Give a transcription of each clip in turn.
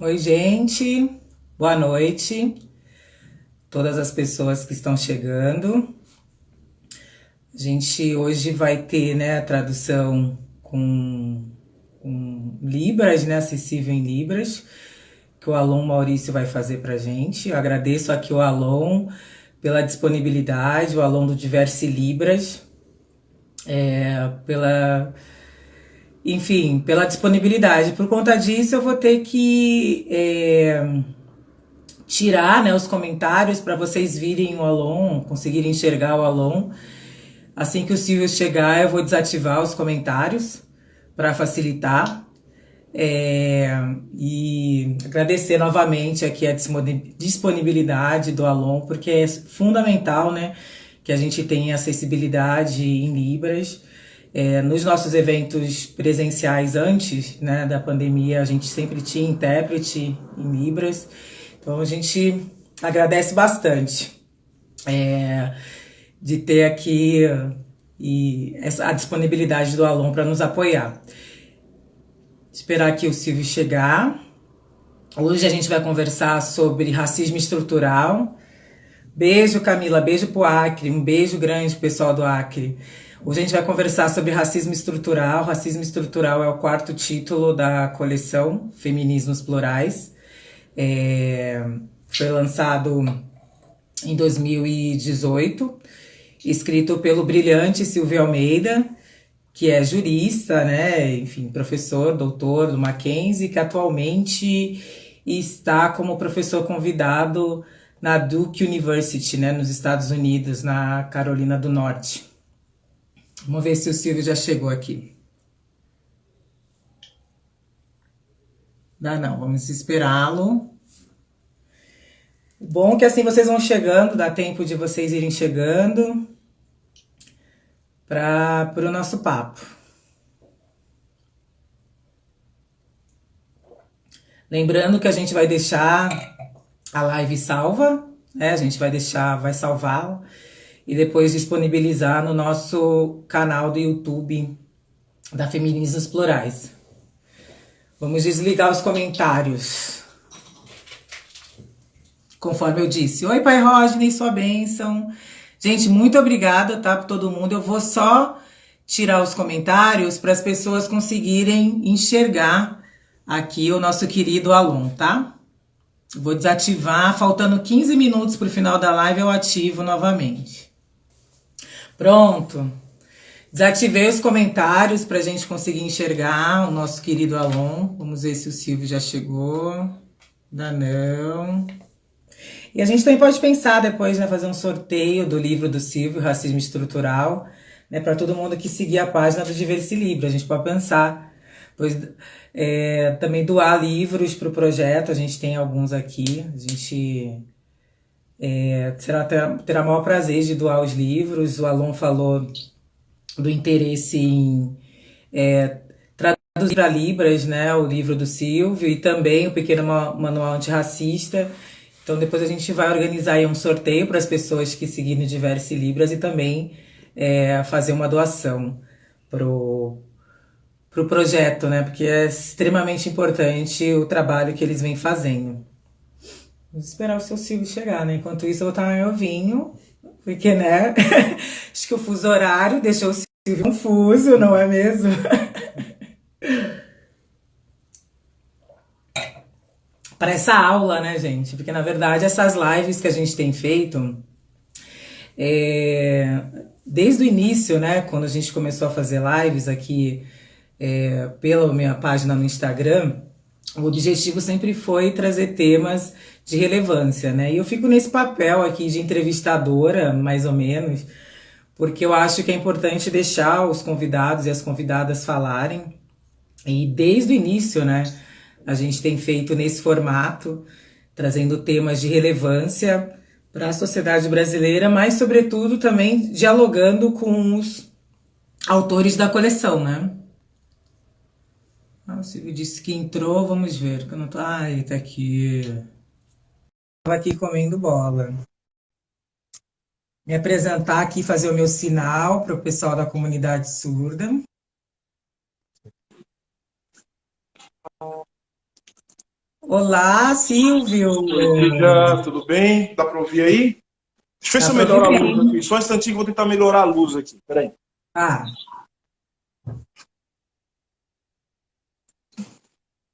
Oi, gente. Boa noite. Todas as pessoas que estão chegando. A gente hoje vai ter, né, a tradução com Libras, né, acessível em Libras, que o Alon Maurício vai fazer para a gente. Eu agradeço aqui o Alon pela disponibilidade, o Alon do Diverse Libras, enfim, pela disponibilidade. Por conta disso, eu vou ter que tirar, né, os comentários para vocês virem o Alon, conseguirem enxergar o Alon. Assim que o Silvio chegar, eu vou desativar os comentários para facilitar. E agradecer novamente aqui a disponibilidade do Alon, porque é fundamental, né, que a gente tenha acessibilidade em Libras. Nos nossos eventos presenciais antes, né, da pandemia, a gente sempre tinha intérprete em Libras. Então a gente agradece bastante de ter aqui a disponibilidade do Alon para nos apoiar. Esperar aqui o Silvio chegar. Hoje a gente vai conversar sobre racismo estrutural. Beijo, Camila, beijo pro Acre, um beijo grande, pessoal do Acre. Hoje a gente vai conversar sobre racismo estrutural. Racismo estrutural é o quarto título da coleção Feminismos Plurais. Foi lançado em 2018, escrito pelo brilhante Silvio Almeida, que é jurista, né, enfim, professor, doutor do Mackenzie, que atualmente está como professor convidado na Duke University, né, nos Estados Unidos, na Carolina do Norte. Vamos ver se o Silvio já chegou aqui. Não, vamos esperá-lo. Bom que assim vocês vão chegando, dá tempo de vocês irem chegando para o nosso papo. Lembrando que a gente vai deixar a live salva, né? A gente vai salvá-la e depois disponibilizar no nosso canal do YouTube da Feminismos Plurais. Vamos desligar os comentários. Conforme eu disse. Oi, Pai Rodney, sua bênção. Gente, muito obrigada, tá, por todo mundo. Eu vou só tirar os comentários para as pessoas conseguirem enxergar aqui o nosso querido Alon, tá? Vou desativar, faltando 15 minutos para o final da live eu ativo novamente. Pronto. Desativei os comentários para a gente conseguir enxergar o nosso querido Alon. Vamos ver se o Silvio já chegou. Ainda não. E a gente também pode pensar depois, né, fazer um sorteio do livro do Silvio, Racismo Estrutural, né, para todo mundo que seguir a página do Diverse Livro. A gente pode pensar, pois também doar livros para o projeto. A gente tem alguns aqui. A gente terá o maior prazer de doar os livros. O Alon falou do interesse em traduzir para Libras, né, o livro do Silvio e também o Pequeno Manual Antirracista. Então depois a gente vai organizar aí um sorteio para as pessoas que seguirem Diverse Libras e também fazer uma doação pro projeto, né? Porque é extremamente importante o trabalho que eles vêm fazendo. Vamos esperar o seu Silvio chegar, né? Enquanto isso eu vou tomar meu vinho, porque, né? Acho que o fuso horário deixou o Silvio confuso, não é mesmo? Para essa aula, né, gente? Porque na verdade essas lives que a gente tem feito, desde o início, né, quando a gente começou a fazer lives aqui pela minha página no Instagram, o objetivo sempre foi trazer temas de relevância, né? E eu fico nesse papel aqui de entrevistadora, mais ou menos, porque eu acho que é importante deixar os convidados e as convidadas falarem. E desde o início, né, a gente tem feito nesse formato, trazendo temas de relevância para a sociedade brasileira, mas, sobretudo, também dialogando com os autores da coleção, né? Ah, o Silvio disse que entrou, vamos ver. Que eu não tô... Ai, tá aqui. Estava aqui comendo bola. Me apresentar aqui, fazer o meu sinal para o pessoal da comunidade surda. Olá, Silvio. Oi, Lígia, tudo bem? Dá para ouvir aí? Deixa eu ver se Dá eu para ouvir melhoro a luz aqui. bem? Só um instantinho que eu vou tentar melhorar a luz aqui. Peraí. Ah,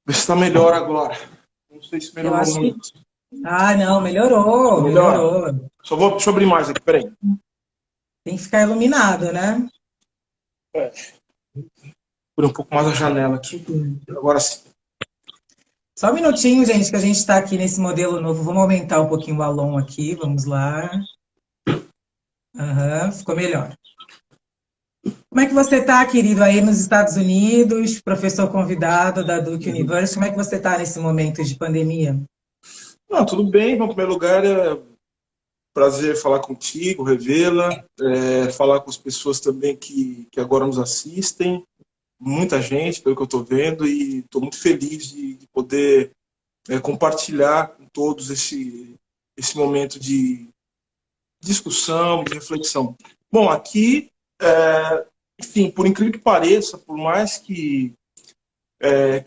Vê se está melhor agora. Não sei se eu melhorou acho que. muito. Ah, não, Tá melhorou, melhor? melhorou. Deixa eu abrir mais aqui, peraí. Tem que ficar iluminado, né? É, abrir um pouco mais a janela aqui. Agora sim. Só um minutinho, gente, que a gente está aqui nesse modelo novo. Vamos aumentar um pouquinho o Alon aqui. Vamos lá. Aham, ficou melhor. Como é que você está, querido, aí nos Estados Unidos, professor convidado da Duke Uhum. University? Como é que você está nesse momento de pandemia? Não, tudo bem. Em primeiro lugar, é prazer falar contigo, revê-la, falar com as pessoas também que agora nos assistem. Muita gente, pelo que eu estou vendo, e estou muito feliz de poder compartilhar com todos esse momento de discussão, de reflexão. Bom, aqui, enfim, por incrível que pareça, por mais que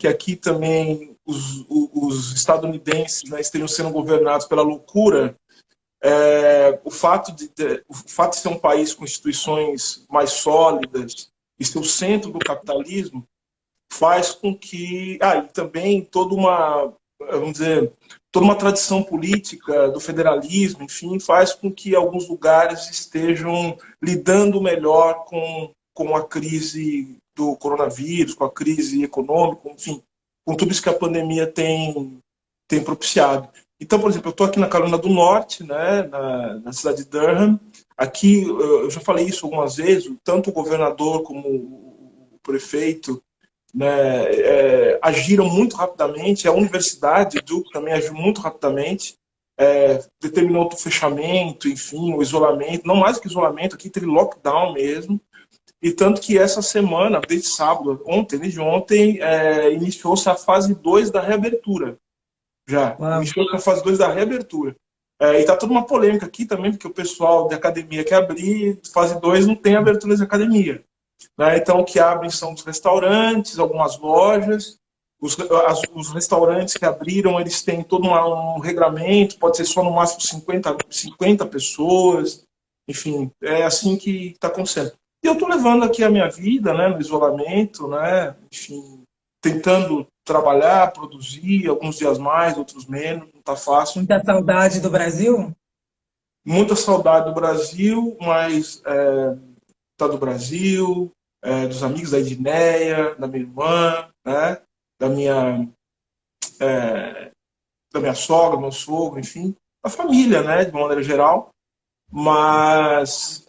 aqui também os estadunidenses, né, estejam sendo governados pela loucura, o fato de ser um país com instituições mais sólidas e ser o centro do capitalismo faz com que. Ah, e também vamos dizer, toda uma tradição política do federalismo, enfim, faz com que alguns lugares estejam lidando melhor com a crise do coronavírus, com a crise econômica, enfim, com tudo isso que a pandemia tem propiciado. Então, por exemplo, eu estou aqui na Carolina do Norte, né, na cidade de Durham. Aqui, eu já falei isso algumas vezes, tanto o governador como o prefeito, né, agiram muito rapidamente. A Universidade Duke também agiu muito rapidamente, determinou o fechamento, enfim, o isolamento, não mais que isolamento, aqui teve lockdown mesmo, e tanto que essa semana, desde sábado, desde ontem, iniciou-se a fase 2 da reabertura, já, Uau. iniciou-se a fase 2 da reabertura. E está toda uma polêmica aqui também, porque o pessoal de academia quer abrir, fase 2 não tem abertura de academia. Né? Então, o que abrem são os restaurantes, algumas lojas. Os restaurantes que abriram, eles têm todo um regramento, pode ser só no máximo 50 pessoas. Enfim, é assim que está acontecendo. E eu estou levando aqui a minha vida, né, no isolamento, né, enfim, tentando trabalhar, produzir, alguns dias mais, outros menos, não está fácil. Muita saudade do Brasil? Muita saudade do Brasil, mas tá do Brasil, dos amigos da Edneia, da minha irmã, né? da minha, da minha sogra, do meu sogro, enfim, da família, né? De uma maneira geral, mas,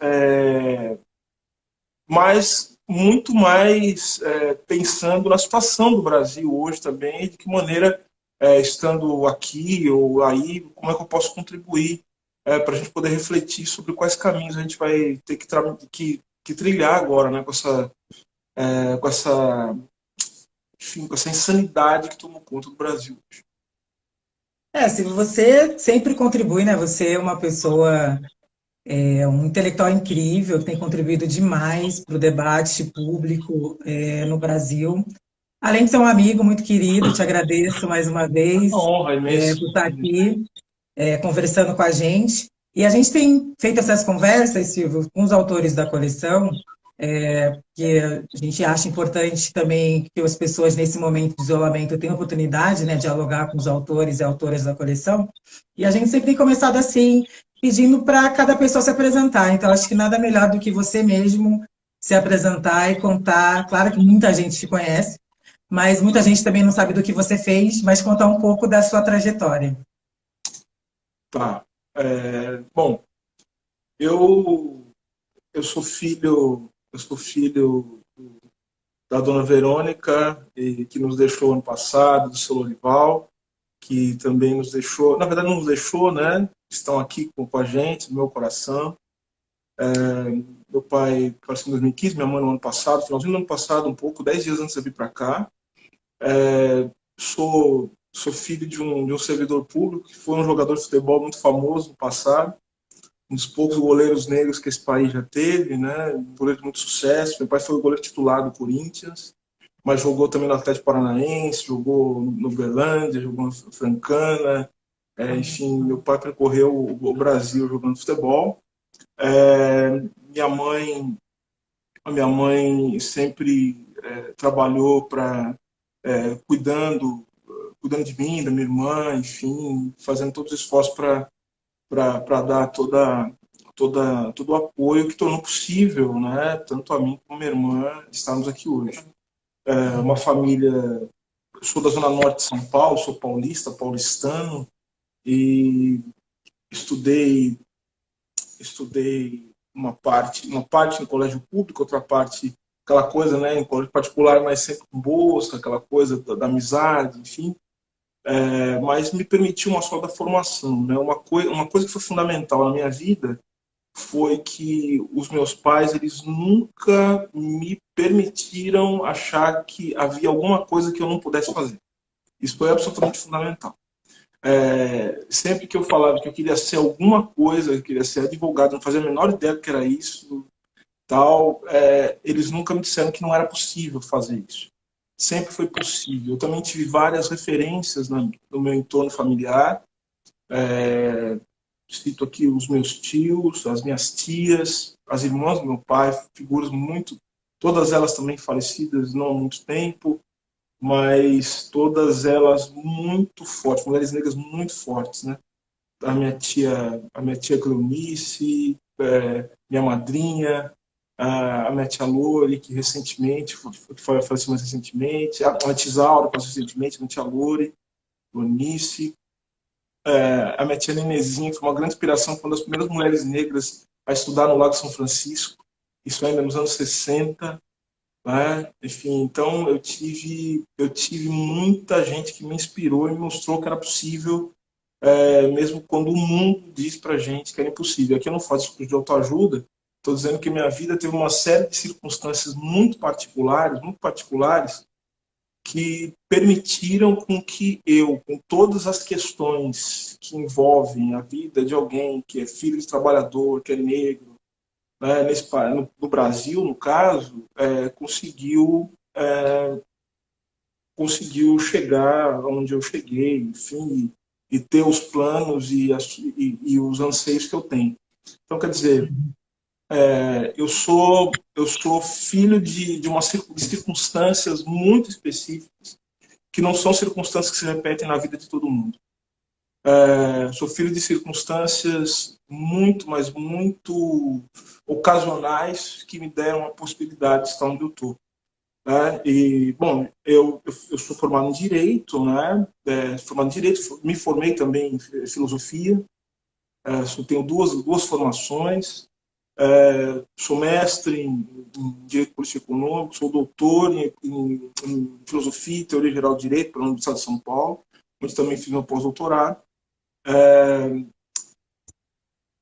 mas muito mais pensando na situação do Brasil hoje também, de que maneira, estando aqui ou aí, como é que eu posso contribuir para a gente poder refletir sobre quais caminhos a gente vai ter que trilhar agora, né, com essa, enfim, com essa insanidade que tomou conta do Brasil. É, se você sempre contribui, né? Você é uma pessoa, um intelectual incrível, que tem contribuído demais para o debate público, no Brasil. Além de ser um amigo muito querido, te agradeço mais uma Uma vez, honra imensa. por estar aqui, conversando com a gente. E a gente tem feito essas conversas, Silvio, com os autores da coleção, que a gente acha importante também que as pessoas, nesse momento de isolamento, tenham oportunidade, né, de dialogar com os autores e autoras da coleção. E a gente sempre tem começado assim, pedindo para cada pessoa se apresentar. Então, acho que nada melhor do que você mesmo se apresentar e contar. Claro que muita gente te conhece, mas muita gente também não sabe do que você fez, mas contar um pouco da sua trajetória. Tá. Bom, eu, eu sou filho da dona Verônica, que nos deixou ano passado, do seu Lorival, que também nos deixou, na verdade não nos deixou, né? Estão aqui com a gente, no meu coração. Meu pai faleceu em 2015, minha mãe no ano passado, finalzinho do ano passado, um pouco, 10 dias antes de eu vir para cá. Sou filho de um servidor público que foi um jogador de futebol muito famoso no passado, um dos poucos goleiros negros que esse país já teve, né? Um goleiro de muito sucesso. Meu pai foi o goleiro titular do Corinthians, mas jogou também no Atlético Paranaense, jogou no Uberlândia, jogou no Francana. Enfim, meu pai percorreu o Brasil jogando futebol. Minha mãe, a minha mãe sempre trabalhou cuidando de mim, da minha irmã, enfim, fazendo todos os esforços para dar todo o apoio que tornou possível, né, tanto a mim como a minha irmã estarmos aqui hoje. Uma família, eu sou da Zona Norte de São Paulo, sou paulistano, e estudei uma parte em colégio público, outra parte aquela coisa, né, em colégio particular, mas sempre com bolsa, aquela coisa da amizade, enfim. Mas me permitiu uma só da formação, né? Uma coisa que foi fundamental na minha vida foi que os meus pais, eles nunca me permitiram achar que havia alguma coisa que eu não pudesse fazer. Isso foi absolutamente fundamental. Sempre que eu falava que eu queria ser alguma coisa, eu queria ser advogado, não fazia a menor ideia do que era isso, tal, eles nunca me disseram que não era possível fazer isso. Sempre foi possível. Eu também tive várias referências no meu entorno familiar. Cito aqui os meus tios, as minhas tias, as irmãs do meu pai, figuras muito, todas elas também falecidas não há muito tempo, mas todas elas muito fortes, mulheres negras muito fortes, né? A minha tia Cleonice, minha madrinha, a minha tia Lore, que recentemente faleceu mais recentemente, a tia Isaura, que faleceu recentemente, a minha tia Lore, Cleonice, a minha tia Nenezinha, que foi uma grande inspiração, foi uma das primeiras mulheres negras a estudar no Lago São Francisco, isso ainda nos anos 60, né? Enfim, então eu tive muita gente que me inspirou e me mostrou que era possível, mesmo quando o mundo diz pra gente que era impossível. Aqui eu não faço discurso de autoajuda, estou dizendo que minha vida teve uma série de circunstâncias muito particulares, que permitiram com que eu, com todas as questões que envolvem a vida de alguém que é filho de trabalhador, que é negro, né, no Brasil, no caso, conseguiu chegar onde eu cheguei, enfim, e ter os planos e os anseios que eu tenho. Então, quer dizer, eu sou filho de circunstâncias muito específicas, que não são circunstâncias que se repetem na vida de todo mundo. Sou filho de circunstâncias muito, mas muito ocasionais, que me deram a possibilidade de estar onde eu estou. Né? E, bom, eu sou formado em Direito, né? Formado em Direito, me formei também em Filosofia, tenho duas formações, sou mestre em Direito Político e Econômico, sou doutor em Filosofia e Teoria Geral do Direito pela Universidade de São Paulo, onde também fiz meu pós-doutorado.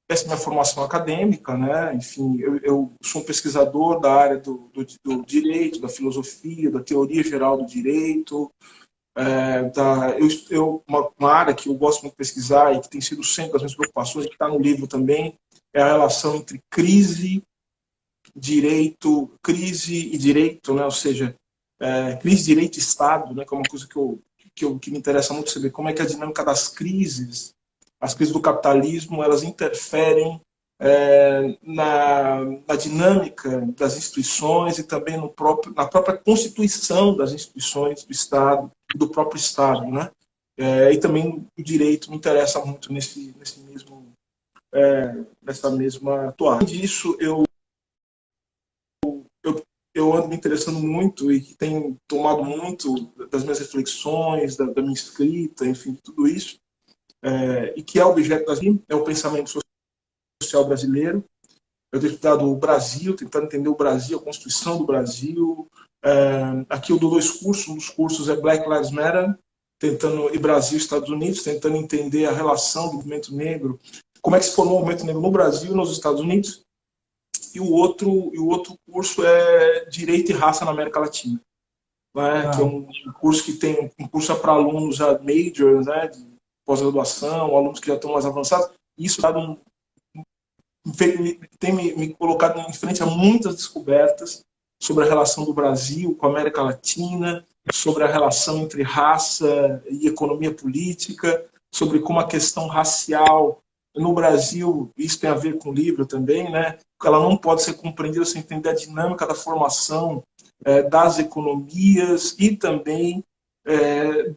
Essa é a minha formação acadêmica, né? Enfim, eu sou um pesquisador da área do direito, da filosofia, da teoria geral do direito, uma área que eu gosto muito de pesquisar e que tem sido sempre das minhas preocupações, que está no livro também, é a relação entre crise e direito, né? Ou seja, crise, direito e Estado, né? Que é uma coisa que me interessa muito saber como é que a dinâmica das crises, as crises do capitalismo, elas interferem na dinâmica das instituições e também na própria constituição das instituições do Estado e do próprio Estado, né? E também o direito me interessa muito nessa mesma toada. Além disso, eu ando me interessando muito e que tem tomado muito das minhas reflexões, da minha escrita, enfim, tudo isso, e que é objeto é o pensamento social brasileiro. Eu tenho estudado o Brasil, tentando entender o Brasil, a Constituição do Brasil. Aqui eu dou 2 cursos, um dos cursos é Black Lives Matter, e Brasil e Estados Unidos, tentando entender a relação do movimento negro, como é que se formou o movimento negro no Brasil e nos Estados Unidos. E o outro curso é Direito e Raça na América Latina, né? Que é um curso que tem um curso para alunos já majors, né, de pós-graduação, alunos que já estão mais avançados. Isso tem me colocado em frente a muitas descobertas sobre a relação do Brasil com a América Latina, sobre a relação entre raça e economia política, sobre como a questão racial no Brasil, isso tem a ver com o livro também, né? Ela não pode ser compreendida sem entender a dinâmica da formação das economias e também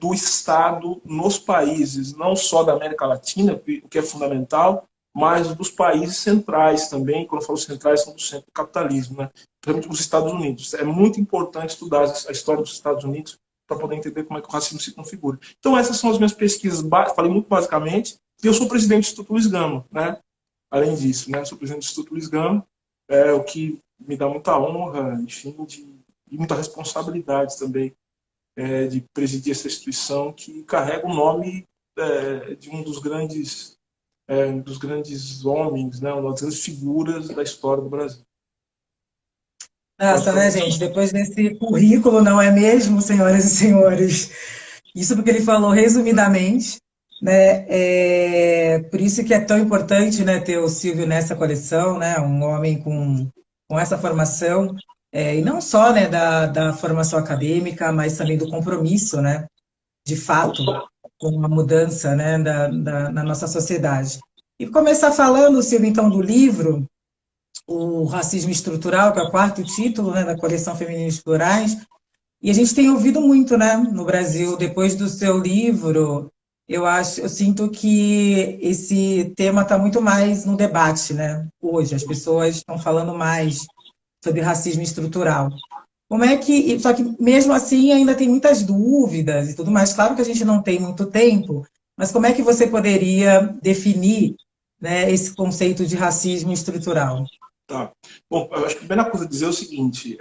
do Estado nos países, não só da América Latina, o que é fundamental, mas dos países centrais também. Quando eu falo centrais, são do centro do capitalismo, né? Principalmente os Estados Unidos. É muito importante estudar a história dos Estados Unidos para poder entender como é que o racismo se configura. Então, essas são as minhas pesquisas, falei muito basicamente, e eu sou presidente do Instituto Luiz Gama, né? Além disso, né? Sou presidente do Instituto Luiz Gama, o que me dá muita honra, enfim, e muita responsabilidade também de presidir essa instituição que carrega o nome de um dos grandes homens, né? Uma das grandes figuras da história do Brasil. Nossa, né, gente? Depois desse currículo, não é mesmo, senhoras e senhores? Isso porque ele falou resumidamente, né? Por isso que é tão importante, né, ter o Silvio nessa coleção, né? Um homem com essa formação, e não só, né, da formação acadêmica, mas também do compromisso, né? De fato, com a mudança, né, na nossa sociedade. E começar falando, Silvio, então, do livro o Racismo Estrutural, que é o quarto título, né, da coleção Femininos Plurais, e a gente tem ouvido muito, né, no Brasil, depois do seu livro, eu sinto que esse tema está muito mais no debate, né, hoje, as pessoas estão falando mais sobre racismo estrutural. Como é que, só que mesmo assim ainda tem muitas dúvidas e tudo mais, claro que a gente não tem muito tempo, mas como é que você poderia definir, né, esse conceito de racismo estrutural? Tá. Bom, eu acho que a primeira coisa a dizer é o seguinte: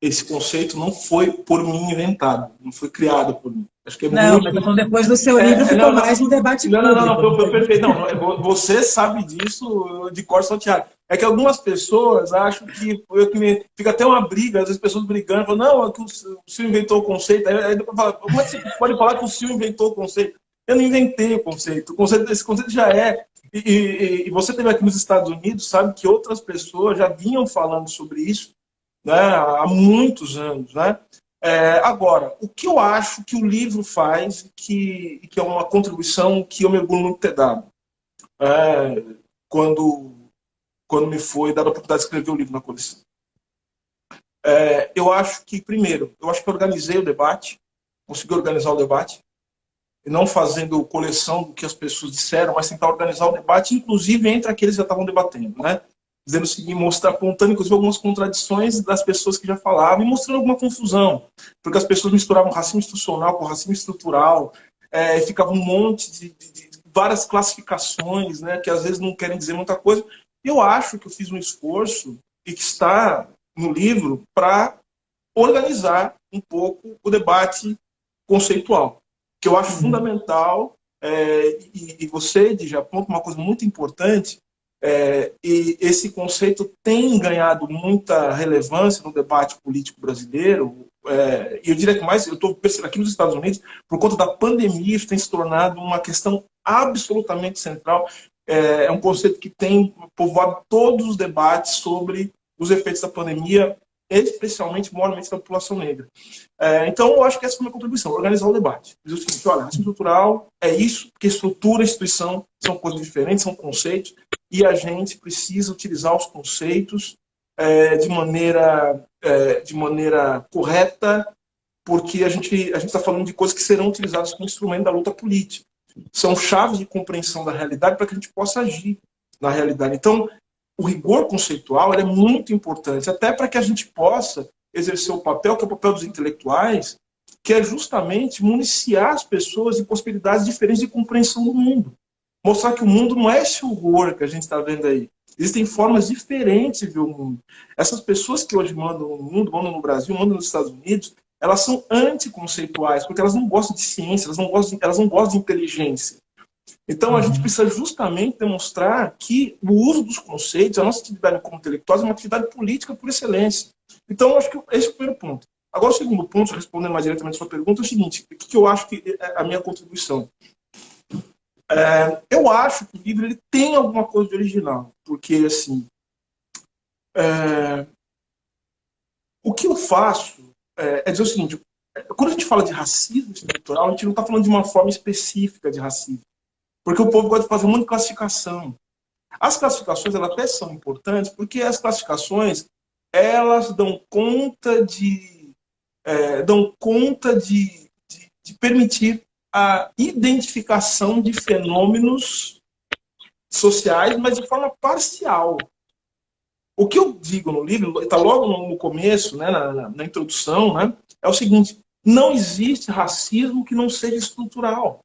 esse conceito não foi por mim inventado, não foi criado por mim. Acho que é Não, muito. mas então depois do seu livro ficou Não, não, mais no debate não, público. perfeito. Não, você sabe disso de cor salteado. É que algumas pessoas acham que fica até uma briga, às vezes pessoas brigando, falam, não, é que o Silvio inventou o conceito. Aí depois fala, como é que você pode falar que o Silvio inventou o conceito? Eu não inventei o conceito. Esse conceito já é. E você teve aqui nos Estados Unidos, sabe que outras pessoas já vinham falando sobre isso, né, há muitos anos, né? Agora, o que eu acho que o livro faz, que é uma contribuição que eu me orgulho muito de ter dado, quando, quando me foi dada a oportunidade de escrever o livro na coleção. Eu acho que, primeiro, eu acho que eu organizei o debate, consegui organizar o debate, e não fazendo coleção do que as pessoas disseram, mas tentar organizar o debate, inclusive entre aqueles que já estavam debatendo, né? Dizendo o seguinte, apontando inclusive algumas contradições das pessoas que já falavam e mostrando alguma confusão, porque as pessoas misturavam racismo institucional com racismo estrutural, ficava um monte de várias classificações, né, que às vezes não querem dizer muita coisa. Eu acho que eu fiz um esforço e que está no livro para organizar um pouco o debate conceitual, que eu acho fundamental, e você, Edi, já aponta uma coisa muito importante, e esse conceito tem ganhado muita relevância no debate político brasileiro, e eu diria que mais, eu estou percebendo aqui nos Estados Unidos, por conta da pandemia, isso tem se tornado uma questão absolutamente central. É um conceito que tem povoado todos os debates sobre os efeitos da pandemia, especialmente, moralmente, da população negra. Então, eu acho que essa foi a minha contribuição, organizar o debate. Dizer o seguinte, olha, racismo estrutural é isso, porque estrutura e instituição são coisas diferentes, são conceitos, e a gente precisa utilizar os conceitos de maneira correta, porque a gente está falando de coisas que serão utilizadas como instrumento da luta política. São chaves de compreensão da realidade para que a gente possa agir na realidade. Então, o rigor conceitual é muito importante, até para que a gente possa exercer o papel, que é o papel dos intelectuais, que é justamente municiar as pessoas de possibilidades diferentes de compreensão do mundo. Mostrar que o mundo não é esse horror que a gente está vendo aí. Existem formas diferentes de ver o mundo. Essas pessoas que hoje mandam no mundo, mandam no Brasil, mandam nos Estados Unidos, elas são anticonceituais, porque elas não gostam de ciência, elas não gostam de inteligência. Então, a gente precisa justamente demonstrar que o uso dos conceitos, a nossa atividade como intelectuais, é uma atividade política por excelência. Então, eu acho que esse é o primeiro ponto. Agora, o segundo ponto, respondendo mais diretamente a sua pergunta, é o seguinte: o que eu acho que é a minha contribuição? Eu acho que o livro ele tem alguma coisa de original, porque, assim, O que eu faço é dizer o seguinte, quando a gente fala de racismo estrutural, a gente não está falando de uma forma específica de racismo, porque o povo gosta de fazer muita classificação. As classificações elas até são importantes, porque as classificações elas dão conta de permitir a identificação de fenômenos sociais, mas de forma parcial. O que eu digo no livro, está logo no começo, né, na introdução, né, é o seguinte: não existe racismo que não seja estrutural.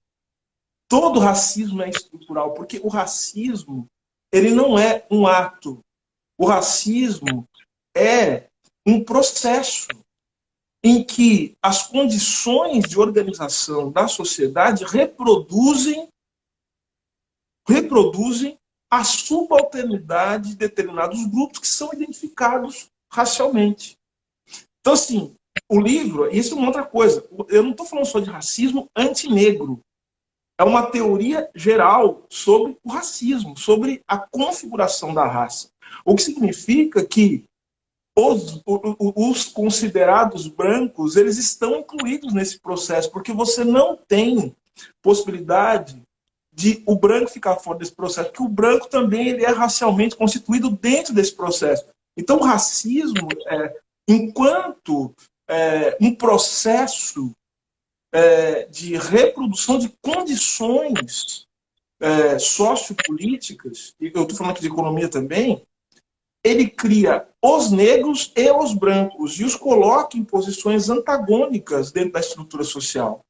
Todo racismo é estrutural, porque o racismo ele não é um ato. O racismo é um processo em que as condições de organização da sociedade reproduzem a subalternidade de determinados grupos que são identificados racialmente. Então, assim, o livro, isso é uma outra coisa. Eu não estou falando só de racismo antinegro. É uma teoria geral sobre o racismo, sobre a configuração da raça. O que significa que os considerados brancos, eles estão incluídos nesse processo, porque você não tem possibilidade de o branco ficar fora desse processo, porque o branco também ele é racialmente constituído dentro desse processo. Então, o racismo, enquanto um processo de reprodução de condições sociopolíticas, e eu estou falando aqui de economia também, ele cria os negros e os brancos e os coloca em posições antagônicas dentro da estrutura social.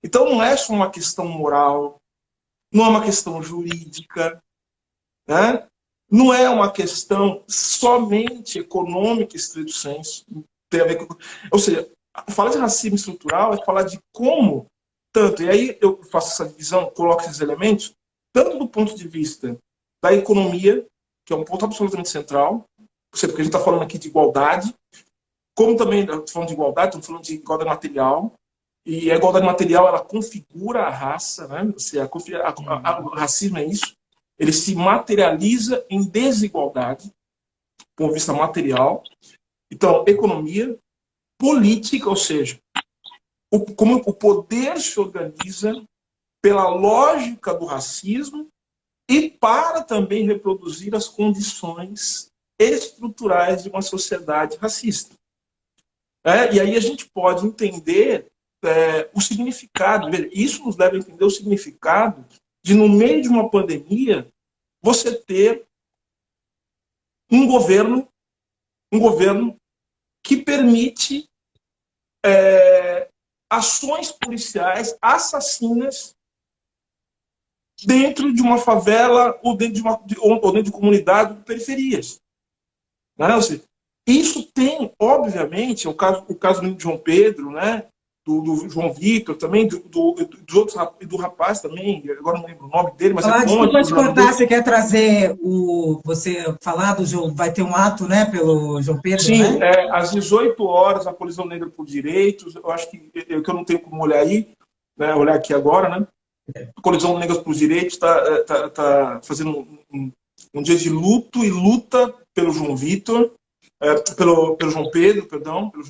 Então não é só uma questão moral, não é uma questão jurídica, né? Não é uma questão somente econômica, estrito senso. Tem a ver com... Ou seja, falar de racismo estrutural é falar de como, tanto, e aí eu faço essa divisão, coloco esses elementos, tanto do ponto de vista da economia, que é um ponto absolutamente central, porque a gente está falando aqui de igualdade, como também estou falando de igualdade, estamos falando de igualdade material, e a igualdade material ela configura a raça, né? O racismo é isso, ele se materializa em desigualdade, do ponto de vista material. Então, economia, política, ou seja, como o poder se organiza pela lógica do racismo e para também reproduzir as condições estruturais de uma sociedade racista. E aí a gente pode entender o significado, isso nos leva a entender o significado de, no meio de uma pandemia, você ter um governo que permite ações policiais assassinas dentro de uma favela ou dentro de comunidade de periferias. Né? Ou seja, isso tem, obviamente, o caso do João Pedro, né? do João Vitor, também, dos outros, do rapaz também, agora não lembro o nome dele, mas desculpa te cortar, você quer trazer você falar do João, vai ter um ato, né, pelo João Pedro, sim, né? Às 18 horas, a Colisão Negra por Direitos, eu acho que eu não tenho como olhar aí, né, olhar aqui agora, né? A Colisão Negra por Direitos está fazendo um dia de luto e luta pelo João Vitor, pelo João Pedro, perdão, pela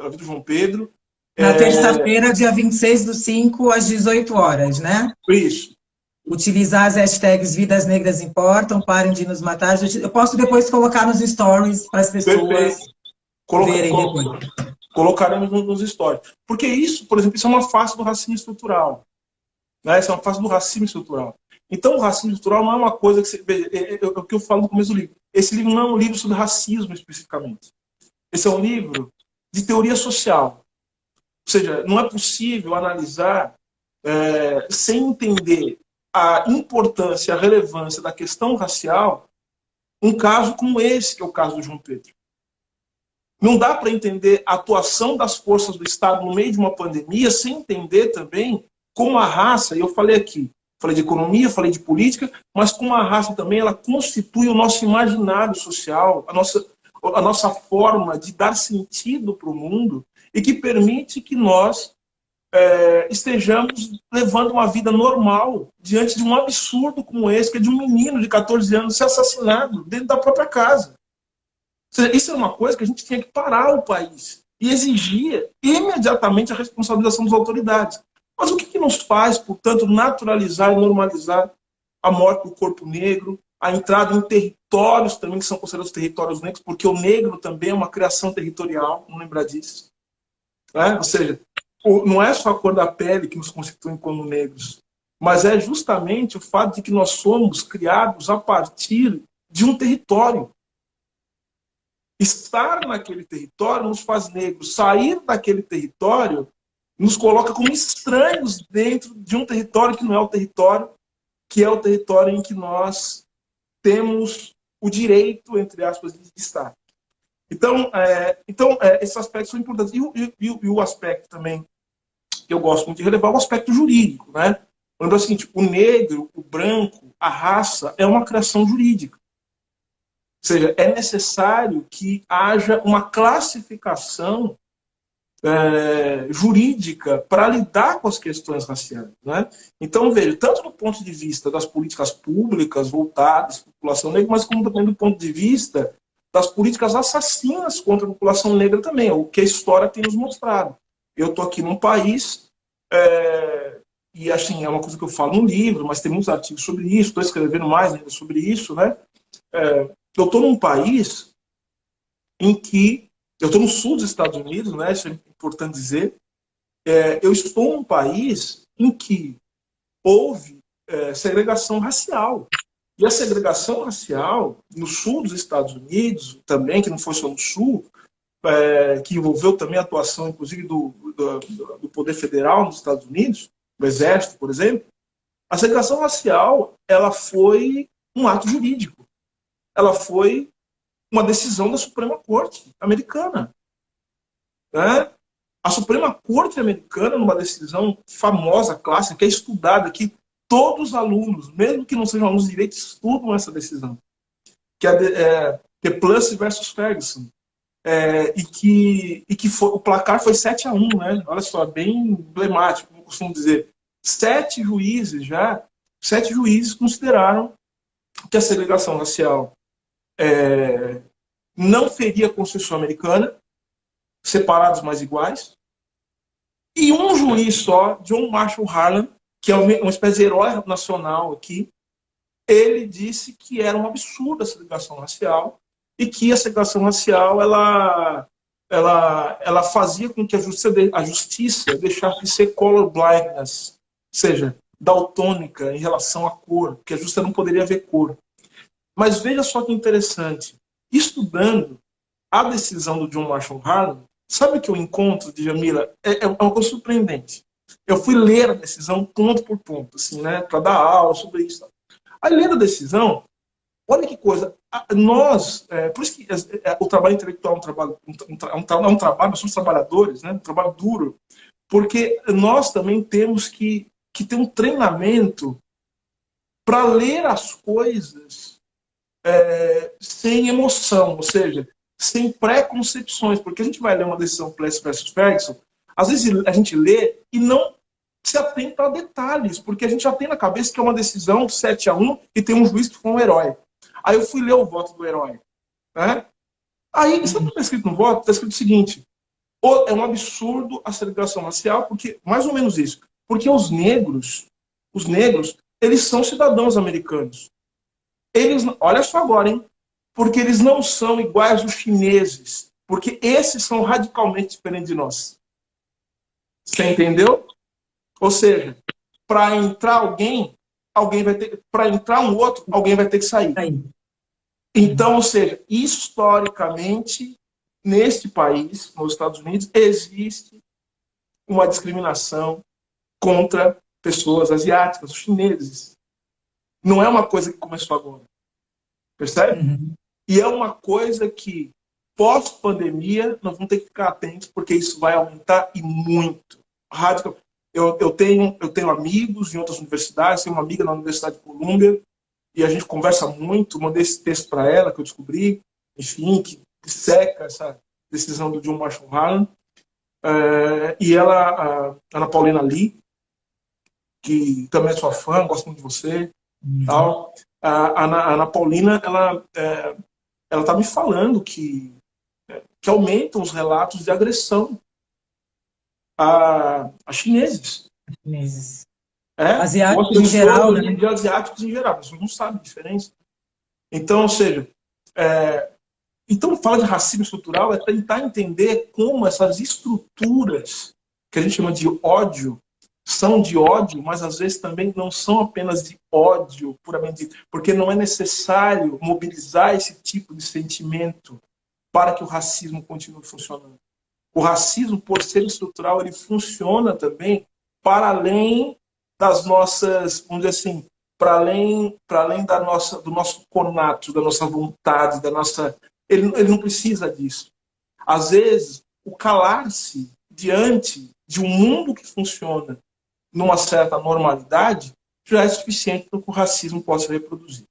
vida do João Pedro. Na terça-feira, dia 26/5, às 18 horas, né? Isso. Utilizar as hashtags Vidas Negras Importam, parem de nos matar. Eu posso depois colocar nos stories para as pessoas verem depois. Colocaremos nos stories. Porque isso, por exemplo, isso é uma face do racismo estrutural. Né? Isso é uma face do racismo estrutural. Então, o racismo estrutural não é uma coisa que você... É o que eu falo no começo do livro. Esse livro não é um livro sobre racismo, especificamente. Esse é um livro de teoria social. Ou seja, não é possível analisar sem entender a importância, a relevância da questão racial um caso como esse, que é o caso do João Pedro. Não dá para entender a atuação das forças do Estado no meio de uma pandemia sem entender também como a raça, e eu falei aqui, falei de economia, falei de política, mas como a raça também ela constitui o nosso imaginário social, a nossa forma de dar sentido para o mundo e que permite que nós estejamos levando uma vida normal diante de um absurdo como esse, que é de um menino de 14 anos ser assassinado dentro da própria casa. Seja, isso é uma coisa que a gente tinha que parar o país e exigir imediatamente a responsabilização das autoridades. Mas o que nos faz, portanto, naturalizar e normalizar a morte do corpo negro, a entrada em territórios também que são considerados territórios negros, porque o negro também é uma criação territorial, não lembrar disso. Né? Ou seja, não é só a cor da pele que nos constitui como negros, mas é justamente o fato de que nós somos criados a partir de um território. Estar naquele território nos faz negros. Sair daquele território nos coloca como estranhos dentro de um território que não é o território, que é o território em que nós temos o direito, entre aspas, de estar. Então, esses aspectos são importantes. E o aspecto também que eu gosto muito de relevar é o aspecto jurídico. Né? Quando é o seguinte, o negro, o branco, a raça é uma criação jurídica. Ou seja, é necessário que haja uma classificação jurídica para lidar com as questões raciais. Né? Então, veja, tanto do ponto de vista das políticas públicas voltadas à população negra, mas como também do ponto de vista das políticas assassinas contra a população negra também, o que a história tem nos mostrado. Eu estou aqui num país, e assim, é uma coisa que eu falo no livro, mas tem muitos artigos sobre isso, estou escrevendo mais ainda sobre isso, né? Eu estou num país em que eu estou no sul dos Estados Unidos, né? Isso é importante dizer. Eu estou num país em que houve segregação racial. E a segregação racial no sul dos Estados Unidos, também, que não foi só no sul, que envolveu também a atuação, inclusive, do Poder Federal nos Estados Unidos, do Exército, por exemplo, a segregação racial ela foi um ato jurídico. Ela foi uma decisão da Suprema Corte americana. Né? A Suprema Corte americana, numa decisão famosa, clássica, que é estudada aqui, todos os alunos, mesmo que não sejam alunos de direito, estudam essa decisão, que é The Plessy versus Ferguson, e que o placar foi 7-1, né? Olha só, bem emblemático, como eu costumo dizer. 7 juízes consideraram que a segregação racial não feria a Constituição americana, separados mas iguais, e um juiz só, John Marshall Harlan, que é uma espécie de herói nacional aqui, ele disse que era um absurdo a segregação racial e que a segregação racial ela fazia com que a justiça deixasse de ser color blindness, ou seja, daltônica em relação à cor, porque a justiça não poderia ver cor. Mas veja só que interessante, estudando a decisão do John Marshall Harlan, sabe o que eu encontro, Djamila? É uma coisa surpreendente. Eu fui ler a decisão ponto por ponto, assim, né, para dar aula sobre isso. Aí, lendo a decisão, olha que coisa. Nós, por isso que o trabalho intelectual é um trabalho, nós somos trabalhadores, né, um trabalho duro, porque nós também temos que ter um treinamento para ler as coisas sem emoção, ou seja, sem preconcepções, porque a gente vai ler uma decisão Plessy versus Ferguson, às vezes a gente lê e não se atenta a detalhes, porque a gente já tem na cabeça que é uma decisão 7-1 e tem um juiz que foi um herói. Aí eu fui ler o voto do herói. Né? Aí, sabe o que está escrito no voto? Está escrito o seguinte, é um absurdo a segregação racial, porque, mais ou menos isso, porque os negros, eles são cidadãos americanos. Eles, olha só agora, hein? Porque eles não são iguais aos chineses, porque esses são radicalmente diferentes de nós. Você entendeu? Ou seja, para entrar alguém vai ter, para entrar um outro, alguém vai ter que sair. Então, ou seja, historicamente, neste país, nos Estados Unidos, existe uma discriminação contra pessoas asiáticas, os chineses. Não é uma coisa que começou agora. Percebe? Uhum. E é uma coisa que, pós-pandemia, nós vamos ter que ficar atentos, porque isso vai aumentar e muito. Radical. Eu tenho amigos em outras universidades, tenho uma amiga na Universidade de Colômbia, e a gente conversa muito, mandei esse texto para ela, que eu descobri, enfim, que seca essa decisão do John Marshall Harlan. E ela, a Ana Paulina Lee, que também é sua fã, gosto muito de você. Tal. A Ana Paulina, ela ela está me falando que aumentam os relatos de agressão a chineses. Chineses. Ou Asiáticos em pessoas geral, né? de asiáticos em geral, você não sabe a diferença. Então, ou seja, então fala de racismo estrutural é tentar entender como essas estruturas que a gente chama de ódio são de ódio, mas às vezes também não são apenas de ódio puramente dito, porque não é necessário mobilizar esse tipo de sentimento para que o racismo continue funcionando. O racismo, por ser estrutural, ele funciona também para além das nossas, vamos dizer assim, para além do nosso conato, da nossa vontade, da nossa. Ele não precisa disso. Às vezes, o calar-se diante de um mundo que funciona numa certa normalidade já é suficiente para que o racismo possa reproduzir.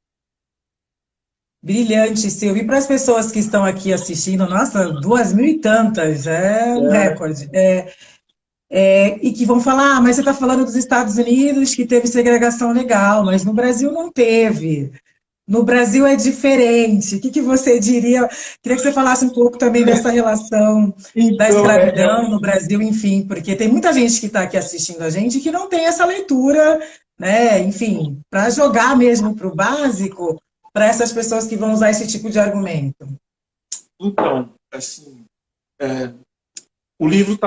Brilhante, Silvio. E para as pessoas que estão aqui assistindo, nossa, 2.000 e tantas, é um recorde. E que vão falar, mas você está falando dos Estados Unidos que teve segregação legal, mas no Brasil não teve. No Brasil é diferente. O que você diria? Queria que você falasse um pouco também dessa relação da Então, escravidão no Brasil, enfim, porque tem muita gente que está aqui assistindo a gente que não tem essa leitura, né? Enfim, para jogar mesmo para o básico, para essas pessoas que vão usar esse tipo de argumento. então assim, o livro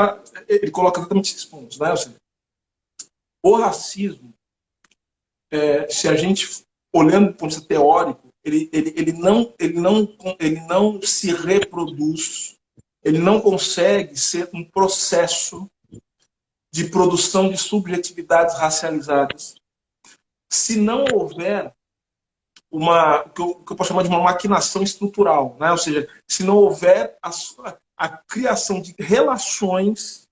ele coloca exatamente esses pontos, né? Ou seja, o racismo, se a gente olhando do ponto de vista teórico, ele não se reproduz, ele não consegue ser um processo de produção de subjetividades racializadas se não houver que eu posso chamar de uma maquinação estrutural, né? Ou seja, se não houver a criação de relações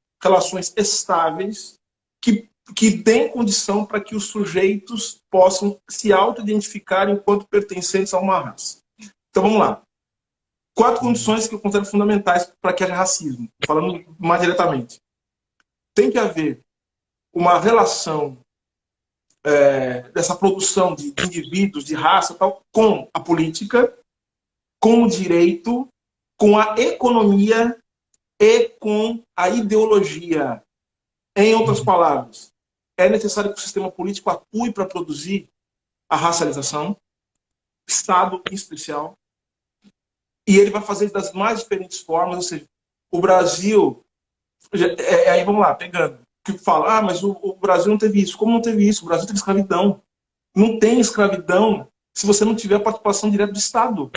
estáveis que deem condição para que os sujeitos possam se auto-identificar enquanto pertencentes a uma raça. Então vamos lá. 4 condições que eu considero fundamentais para que haja racismo, falando mais diretamente. Tem que haver uma relação dessa produção de indivíduos, de raça, tal, com a política, com o direito, com a economia e com a ideologia. Em outras palavras, é necessário que o sistema político atue para produzir a racialização, Estado em especial, e ele vai fazer das mais diferentes formas, ou seja, o Brasil, aí vamos lá, pegando, que fala, mas o Brasil não teve isso. Como não teve isso? O Brasil teve escravidão. Não tem escravidão se você não tiver a participação direta do Estado.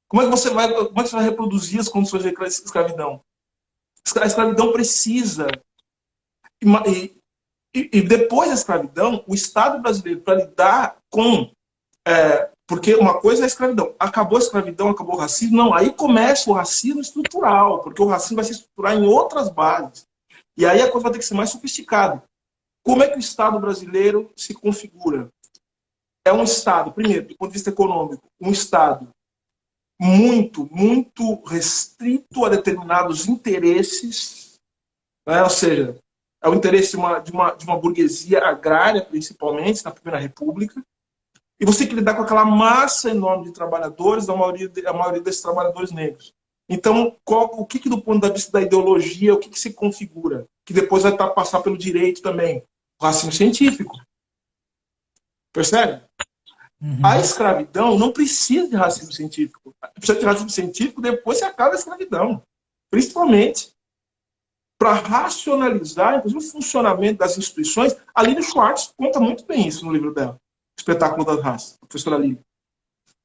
Como é que você vai reproduzir as condições de escravidão? A escravidão precisa. E depois da escravidão, o Estado brasileiro, para lidar com. Porque uma coisa é a escravidão. Acabou a escravidão, acabou o racismo. Não, aí começa o racismo estrutural, porque o racismo vai se estruturar em outras bases. E aí a coisa vai ter que ser mais sofisticada. Como é que o Estado brasileiro se configura? É um Estado, primeiro, do ponto de vista econômico, um Estado muito restrito a determinados interesses, né? Ou seja, é o interesse de uma burguesia agrária, principalmente, na Primeira República, e você tem que lidar com aquela massa enorme de trabalhadores, a maioria desses trabalhadores negros. Então, o que do ponto de vista da ideologia, o que se configura? Que depois vai passar pelo direito também. O racismo científico. Percebe? Uhum. A escravidão não precisa de racismo científico. Precisa de racismo científico depois que acaba a escravidão. Principalmente para racionalizar, inclusive, o funcionamento das instituições. A Lili Schwartz conta muito bem isso no livro dela, Espetáculo das Raças, a professora Lili.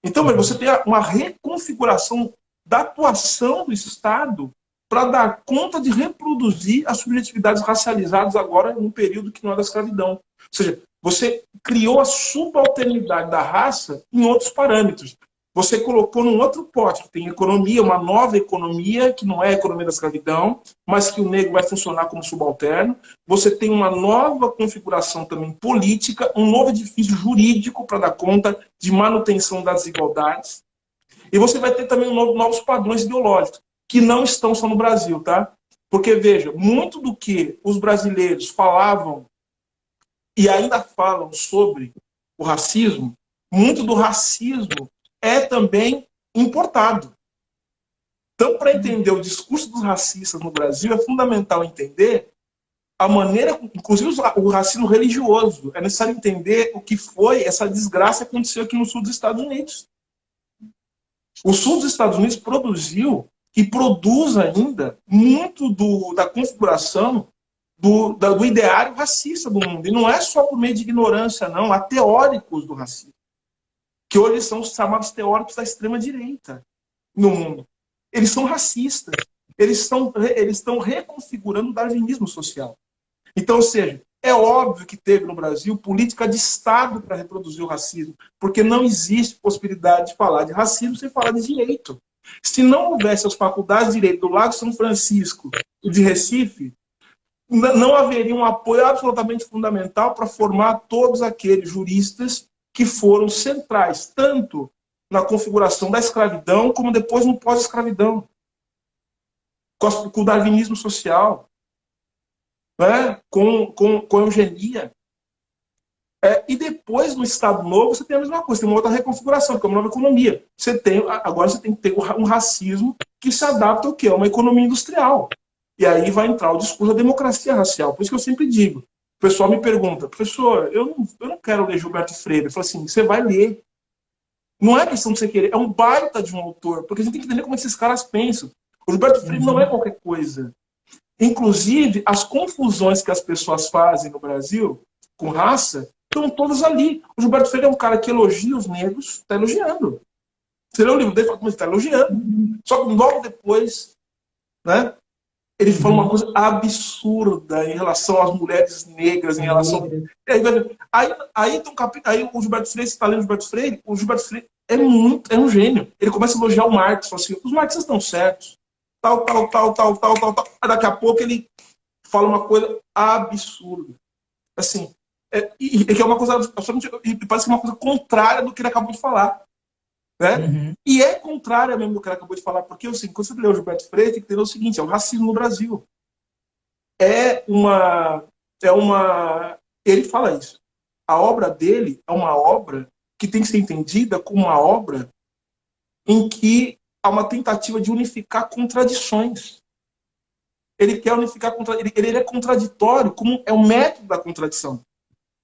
Então, você tem uma reconfiguração da atuação do Estado para dar conta de reproduzir as subjetividades racializadas agora num período que não é da escravidão. Ou seja, você criou a subalternidade da raça em outros parâmetros. Você colocou num outro pote, que tem economia, uma nova economia, que não é a economia da escravidão, mas que o negro vai funcionar como subalterno. Você tem uma nova configuração também política, um novo edifício jurídico para dar conta de manutenção das desigualdades. E você vai ter também novos padrões ideológicos, que não estão só no Brasil, tá? Porque, veja, muito do que os brasileiros falavam e ainda falam sobre o racismo, muito do racismo é também importado. Então, para entender o discurso dos racistas no Brasil, é fundamental entender a maneira, inclusive o racismo religioso. É necessário entender o que foi essa desgraça que aconteceu aqui no sul dos Estados Unidos. O sul dos Estados Unidos produziu e produz ainda muito da configuração do ideário racista do mundo. E não é só por meio de ignorância, não. Há teóricos do racismo, que hoje são os chamados teóricos da extrema-direita no mundo. Eles são racistas. Eles estão reconfigurando o darwinismo social. Então, ou seja, é óbvio que teve no Brasil política de Estado para reproduzir o racismo, porque não existe possibilidade de falar de racismo sem falar de direito. Se não houvesse as faculdades de direito do Lago São Francisco e de Recife, não haveria um apoio absolutamente fundamental para formar todos aqueles juristas que foram centrais, tanto na configuração da escravidão, como depois no pós-escravidão, com o darwinismo social, né? com a eugenia. E depois, no Estado Novo, você tem a mesma coisa, tem uma outra reconfiguração, que é uma nova economia. Agora você tem que ter um racismo que se adapta ao quê? A uma economia industrial. E aí vai entrar o discurso da democracia racial. Por isso que eu sempre digo, o pessoal me pergunta, professor, eu não quero ler Gilberto Freire. Eu falo assim, você vai ler. Não é questão de você querer, é um baita de um autor, porque a gente tem que entender como esses caras pensam. O Gilberto Freire não é qualquer coisa. Inclusive, as confusões que as pessoas fazem no Brasil com raça estão todas ali. O Gilberto Freire é um cara que elogia os negros, está elogiando. Você lê o livro dele e fala, mas está elogiando. Só que logo depois, né, ele fala uma coisa absurda em relação às mulheres negras, em relação... Aí o Gilberto Freire, você está lendo o Gilberto Freire é um gênio. Ele começa a elogiar o Marx, fala assim, os marxistas estão certos. Tal. Aí daqui a pouco ele fala uma coisa absurda. Assim, que é uma coisa absolutamente, parece que é uma coisa contrária do que ele acabou de falar. Né? E é contrária mesmo do que ele acabou de falar, porque assim, quando você lê o Gilberto Freire, tem que entender o seguinte, é o racismo no Brasil. Ele fala isso. A obra dele é uma obra que tem que ser entendida como uma obra em que há uma tentativa de unificar contradições. Ele quer unificar, ele é contraditório, como é o método da contradição.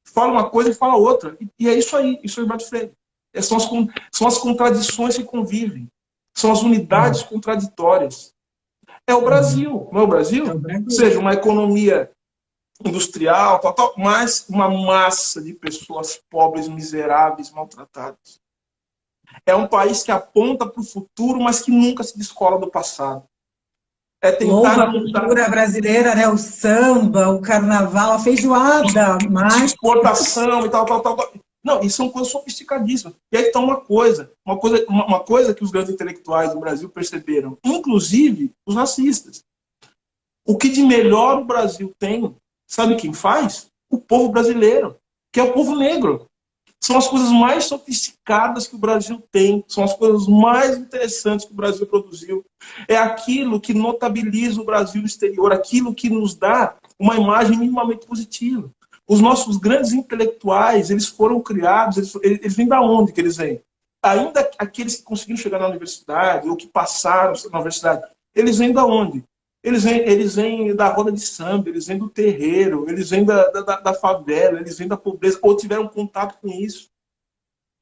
Fala uma coisa e fala outra. E é isso aí, isso é o Gilberto Freire. São as contradições que convivem. São as unidades contraditórias. É o Brasil, não é o Brasil? Ou seja, uma economia industrial, mas uma massa de pessoas pobres, miseráveis, maltratadas. É um país que aponta para o futuro, mas que nunca se descola do passado. É tentar a cultura brasileira, né? O samba, o carnaval, a feijoada, mas... exportação e tal. Não, isso são coisas sofisticadíssimas. E aí está uma coisa que os grandes intelectuais do Brasil perceberam, inclusive os racistas. O que de melhor o Brasil tem, sabe quem faz? O povo brasileiro, que é o povo negro. São as coisas mais sofisticadas que o Brasil tem, são as coisas mais interessantes que o Brasil produziu. É aquilo que notabiliza o Brasil no exterior, aquilo que nos dá uma imagem minimamente positiva. Os nossos grandes intelectuais, eles foram criados, eles vêm da onde que eles vêm? Ainda aqueles que conseguiram chegar na universidade, ou que passaram na universidade, eles vêm da onde? Eles vêm da roda de samba, eles vêm do terreiro, eles vêm da favela, eles vêm da pobreza, ou tiveram contato com isso.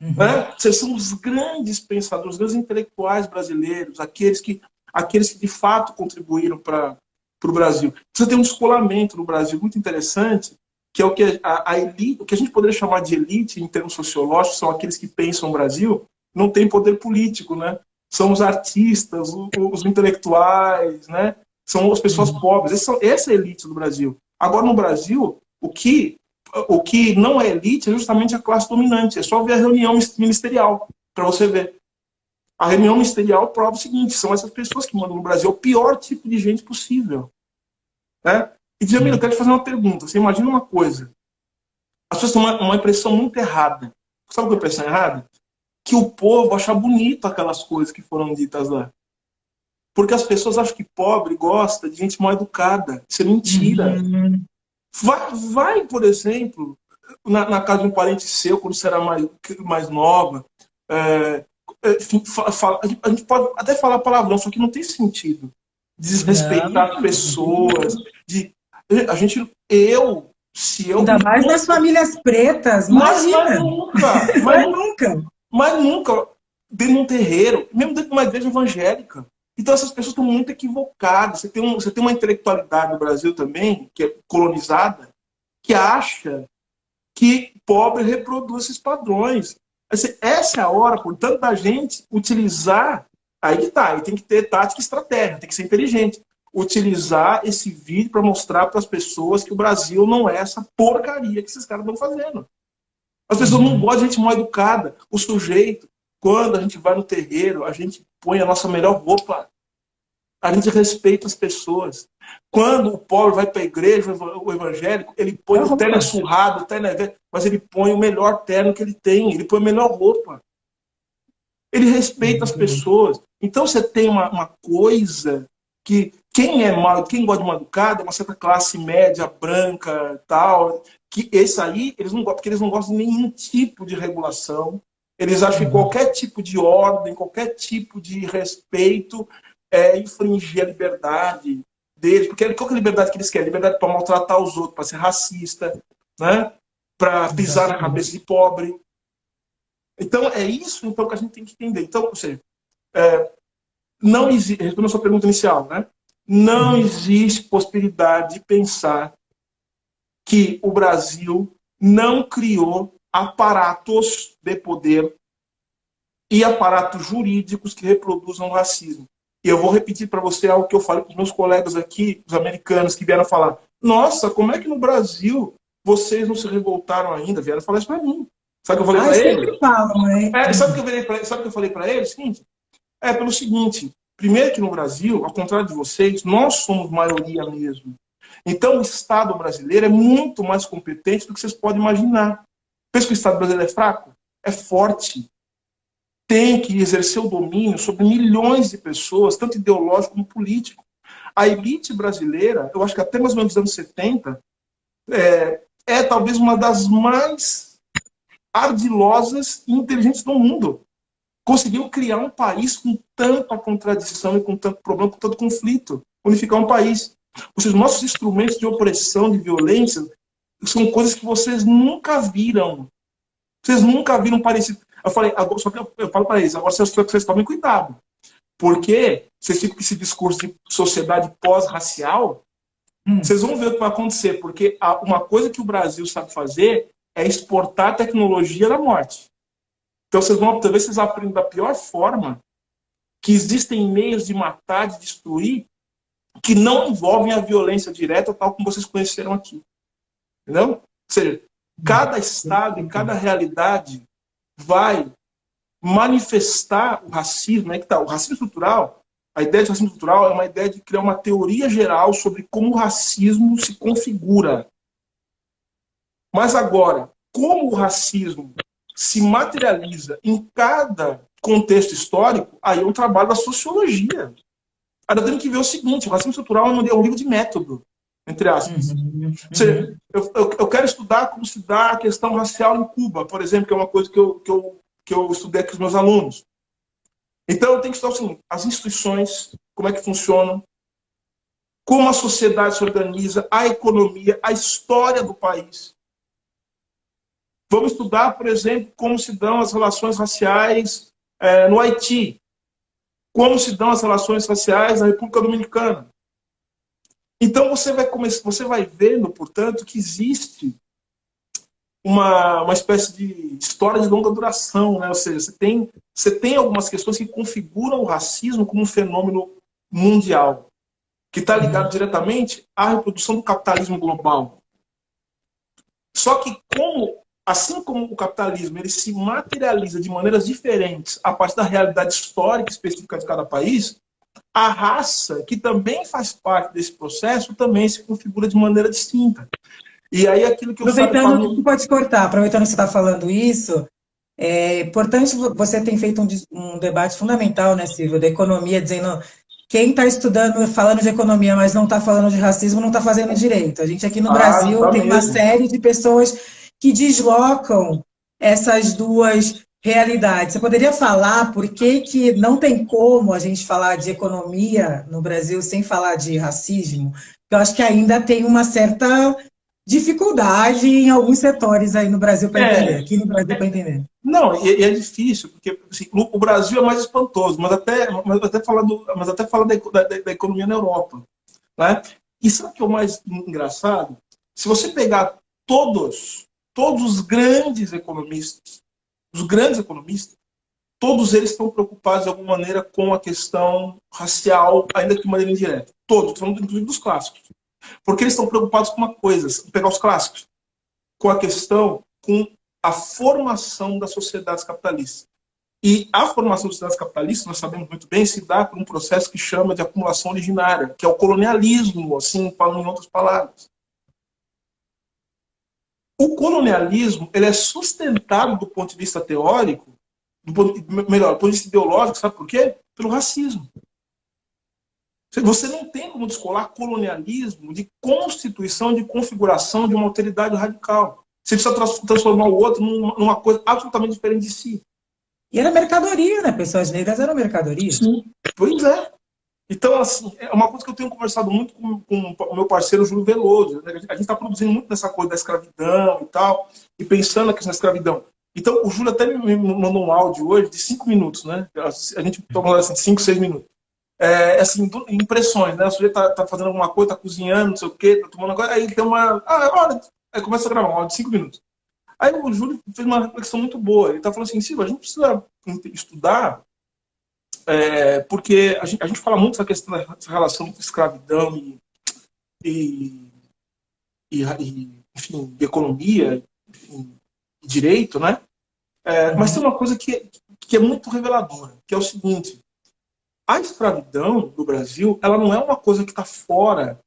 Né? Vocês são os grandes pensadores, os grandes intelectuais brasileiros, aqueles que de fato contribuíram para o Brasil. Você tem um descolamento no Brasil muito interessante, que é o que a elite, o que a gente poderia chamar de elite em termos sociológicos, são aqueles que pensam no Brasil, não tem poder político, né? São os artistas, os intelectuais, né? São as pessoas pobres. Essa é a elite do Brasil. Agora, no Brasil, o que não é elite é justamente a classe dominante. É só ver a reunião ministerial para você ver. A reunião ministerial prova o seguinte, são essas pessoas que mandam no Brasil. É o pior tipo de gente possível. Né? E, Djamila, eu quero te fazer uma pergunta. Você imagina uma coisa. As pessoas têm uma impressão muito errada. Sabe qual é a impressão errada? Que o povo acha bonito aquelas coisas que foram ditas lá. Porque as pessoas acham que pobre gosta de gente mal educada. Isso é mentira. Vai, por exemplo, na casa de um parente seu, quando você era mais nova, enfim, a gente pode até falar palavrão, só que não tem sentido. Desrespeitar Não. pessoas, a gente, se eu Ainda me mais nas famílias pretas, mas imagina. nunca, Mas nunca. mas nunca dentro de um terreiro, mesmo dentro de uma igreja evangélica. Então essas pessoas estão muito equivocadas. Você tem uma intelectualidade no Brasil também, que é colonizada, que acha que pobre reproduz esses padrões. Assim, essa é a hora, portanto, da gente utilizar. Aí que tá, aí tem que ter tática e estratégia, tem que ser inteligente. Utilizar esse vídeo para mostrar para as pessoas que o Brasil não é essa porcaria que esses caras estão fazendo. As pessoas não gostam de gente mal educada. O sujeito, quando a gente vai no terreiro, a gente põe a nossa melhor roupa. A gente respeita as pessoas. Quando o pobre vai para a igreja, o evangélico, ele põe o terno surrado, o terno é velho, mas ele põe o melhor terno que ele tem, ele põe a melhor roupa. Ele respeita as pessoas. Então você tem uma coisa que quem é mal, quem gosta de uma educada, é uma certa classe média, branca, tal, que esse aí, eles não gostam, porque eles não gostam de nenhum tipo de regulação. Eles acham que qualquer tipo de ordem, qualquer tipo de respeito é infringir a liberdade deles. Porque qual que é a liberdade que eles querem? Liberdade para maltratar os outros, para ser racista, né? Para pisar na cabeça de pobre. Então, é isso então, que a gente tem que entender. Então, ou seja, não existe, respondendo a sua pergunta inicial, né? Não existe possibilidade de pensar que o Brasil não criou aparatos de poder e aparatos jurídicos que reproduzam o racismo. E eu vou repetir para você algo que eu falei para os meus colegas aqui, os americanos, que vieram falar: nossa, como é que no Brasil vocês não se revoltaram ainda? Vieram falar isso para mim. Sabe o que eu falei para eles? Falam, né? Sabe o que eu falei para eles? Seguinte, pelo seguinte, primeiro que no Brasil, ao contrário de vocês, nós somos maioria mesmo. Então o Estado brasileiro é muito mais competente do que vocês podem imaginar. Pensa que o Estado brasileiro é fraco? É forte. Tem que exercer o domínio sobre milhões de pessoas, tanto ideológico como político. A elite brasileira, eu acho que até mais ou menos nos anos 70, é talvez uma das mais ardilosas e inteligentes do mundo. Conseguiu criar um país com tanta contradição e com tanto problema, com tanto conflito. Unificar um país. Ou seja, nossos instrumentos de opressão, de violência, são coisas que vocês nunca viram. Vocês nunca viram parecido. Eu falei, agora, só que eu falo para eles, agora vocês tomem cuidado. Porque vocês ficam com esse discurso de sociedade pós-racial, vocês vão ver o que vai acontecer. Porque uma coisa que o Brasil sabe fazer é exportar tecnologia da morte. Então talvez vocês aprendam da pior forma que existem meios de matar, de destruir, que não envolvem a violência direta, tal como vocês conheceram aqui. Entendeu? Ou seja, cada estado e cada realidade vai manifestar o racismo. Né? O racismo estrutural, a ideia de racismo estrutural é uma ideia de criar uma teoria geral sobre como o racismo se configura. Mas agora, como o racismo se materializa em cada contexto histórico, aí é um trabalho da sociologia. Aí temos que ver o seguinte: o racismo estrutural é um livro de método, entre aspas. Ou seja, eu quero estudar como se dá a questão racial em Cuba, por exemplo, que é uma coisa que eu estudei aqui com os meus alunos. Então, eu tenho que estudar assim, as instituições, como é que funcionam, como a sociedade se organiza, a economia, a história do país. Vamos estudar, por exemplo, como se dão as relações raciais no Haiti, como se dão as relações raciais na República Dominicana. Então, você vai vendo, portanto, que existe uma espécie de história de longa duração, né? Ou seja, você tem algumas questões que configuram o racismo como um fenômeno mundial, que está ligado diretamente à reprodução do capitalismo global. Só que, assim como o capitalismo ele se materializa de maneiras diferentes a partir da realidade histórica específica de cada país, a raça, que também faz parte desse processo, também se configura de maneira distinta. E aí aquilo que eu Aproveitando, pode cortar, aproveitando que você está falando isso, é importante, você tem feito um debate fundamental, né, Silvio, da economia, dizendo quem está estudando, falando de economia, mas não está falando de racismo, não está fazendo direito. A gente aqui no Brasil tem uma série de pessoas que deslocam essas duas realidade. Você poderia falar por que que não tem como a gente falar de economia no Brasil sem falar de racismo? Eu acho que ainda tem uma certa dificuldade em alguns setores aí no Brasil para entender, É, aqui no Brasil para entender. não, e é difícil, porque assim, o Brasil é mais espantoso, mas até falar da economia na Europa. Né? E sabe o que é o mais engraçado? Se você pegar todos os grandes economistas, todos eles estão preocupados de alguma maneira com a questão racial, ainda que de maneira indireta. Todos, estou falando inclusive dos clássicos. Porque eles estão preocupados com uma coisa, pegar os clássicos, com a questão, com a formação das sociedades capitalistas. E a formação das sociedades capitalistas, nós sabemos muito bem, se dá por um processo que chama de acumulação originária, que é o colonialismo, assim, falando em outras palavras. O colonialismo ele é sustentado do ponto de vista teórico, melhor, do ponto de vista ideológico, sabe por quê? Pelo racismo. Você não tem como descolar colonialismo de constituição, de configuração de uma alteridade radical. Você precisa transformar o outro numa coisa absolutamente diferente de si. E era mercadoria, né? Pessoas negras eram mercadoria. Sim, pois é. Então, assim, é uma coisa que eu tenho conversado muito com o meu parceiro Júlio Veloso. Né? A gente está produzindo muito nessa coisa da escravidão e tal, e pensando aqui na escravidão. Então, o Júlio até me mandou um áudio hoje de 5 minutos, né? A gente toma assim, 5, 6 minutos. Assim, impressões, né? O sujeito tá fazendo alguma coisa, tá cozinhando, não sei o quê, tá tomando agora, aí tem uma. Olha, aí começa a gravar um áudio de 5 minutos. Aí o Júlio fez uma reflexão muito boa. Ele tá falando assim, Silva, a gente precisa estudar, porque a gente fala muito dessa questão dessa relação entre escravidão e, enfim, de economia, enfim, direito, né? Mas tem uma coisa que é muito reveladora, que é o seguinte: a escravidão no Brasil, ela não é uma coisa que está fora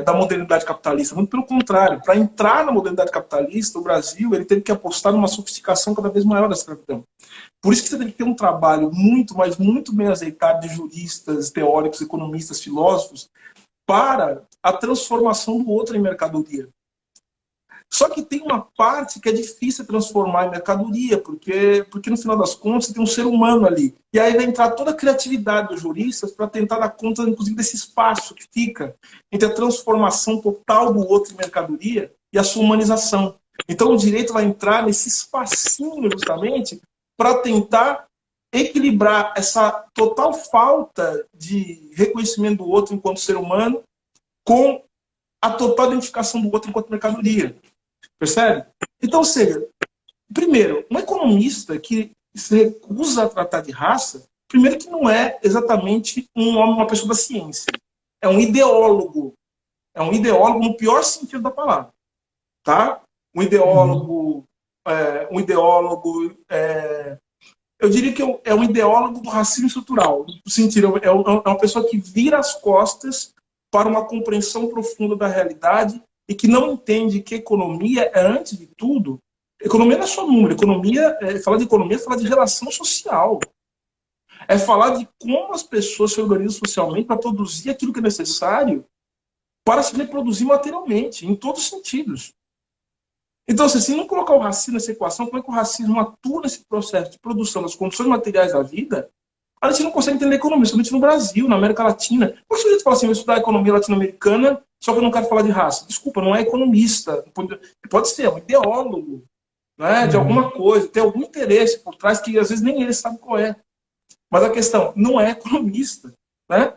da modernidade capitalista, muito pelo contrário. Para entrar na modernidade capitalista, o Brasil ele teve que apostar numa sofisticação cada vez maior da escravidão. Por isso que você tem que ter um trabalho muito, mas muito bem azeitado de juristas, teóricos, economistas, filósofos, para a transformação do outro em mercadoria. Só que tem uma parte que é difícil transformar em mercadoria, porque no final das contas você tem um ser humano ali. E aí vai entrar toda a criatividade dos juristas para tentar dar conta, inclusive, desse espaço que fica entre a transformação total do outro em mercadoria e a sua humanização. Então o direito vai entrar nesse espacinho justamente para tentar equilibrar essa total falta de reconhecimento do outro enquanto ser humano com a total identificação do outro enquanto mercadoria. Percebe? Então, ou seja, primeiro, um economista que se recusa a tratar de raça, primeiro que não é exatamente um homem, uma pessoa da ciência. É um ideólogo. É um ideólogo no pior sentido da palavra. Tá? Um ideólogo... eu diria que é um ideólogo do racismo estrutural. No sentido, é uma pessoa que vira as costas para uma compreensão profunda da realidade e que não entende que economia é, antes de tudo, economia não é só número, falar de economia é falar de relação social. É falar de como as pessoas se organizam socialmente para produzir aquilo que é necessário para se reproduzir materialmente, em todos os sentidos. Então, se não colocar o racismo nessa equação, como é que o racismo atua nesse processo de produção das condições materiais da vida, a gente não consegue entender a economia, somente no Brasil, na América Latina. Por que o sujeito fala assim, eu vou estudar a economia latino-americana, só que eu não quero falar de raça? Desculpa, não é economista. Pode ser, é um ideólogo, né, de alguma coisa, tem algum interesse por trás que às vezes nem ele sabe qual é. Mas a questão, não é economista. Né?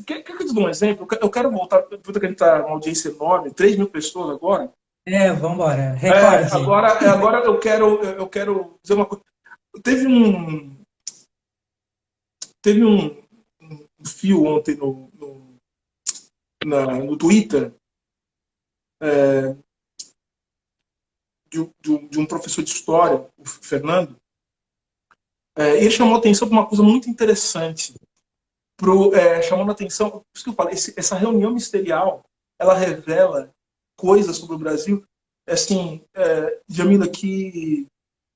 Quer que eu te dê um exemplo? Eu quero voltar, porque a gente está uma audiência enorme, 3 mil pessoas agora. Vamos embora. Recorde. Agora eu quero dizer uma coisa. Teve um fio ontem no Twitter de um professor de história, o Fernando. Ele chamou a atenção para uma coisa muito interessante. Chamando a atenção, por isso que eu falo, essa reunião ministerial, ela revela coisas sobre o Brasil. Assim, Jamila, que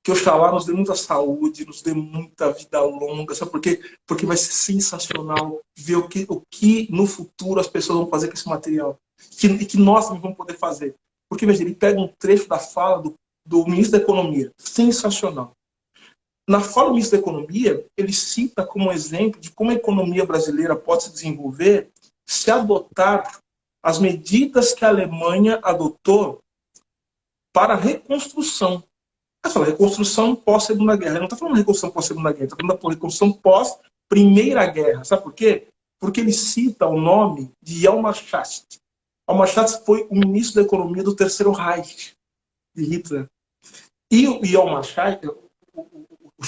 Oxalá nos dê muita saúde, nos dê muita vida longa, sabe por quê? Porque vai ser sensacional ver o que no futuro as pessoas vão fazer com esse material. Que nós também vamos poder fazer. Porque, veja, ele pega um trecho da fala do ministro da Economia, sensacional. Na fala do ministro da Economia, ele cita como exemplo de como a economia brasileira pode se desenvolver se adotar as medidas que a Alemanha adotou para a reconstrução. Ele fala reconstrução pós-Segunda Guerra. Ele não está falando reconstrução pós-Segunda Guerra, ele está falando da reconstrução pós-Primeira Guerra. Sabe por quê? Porque ele cita o nome de Hjalmar Schacht. Hjalmar Schacht foi o ministro da Economia do Terceiro Reich de Hitler. E o Hjalmar Schacht,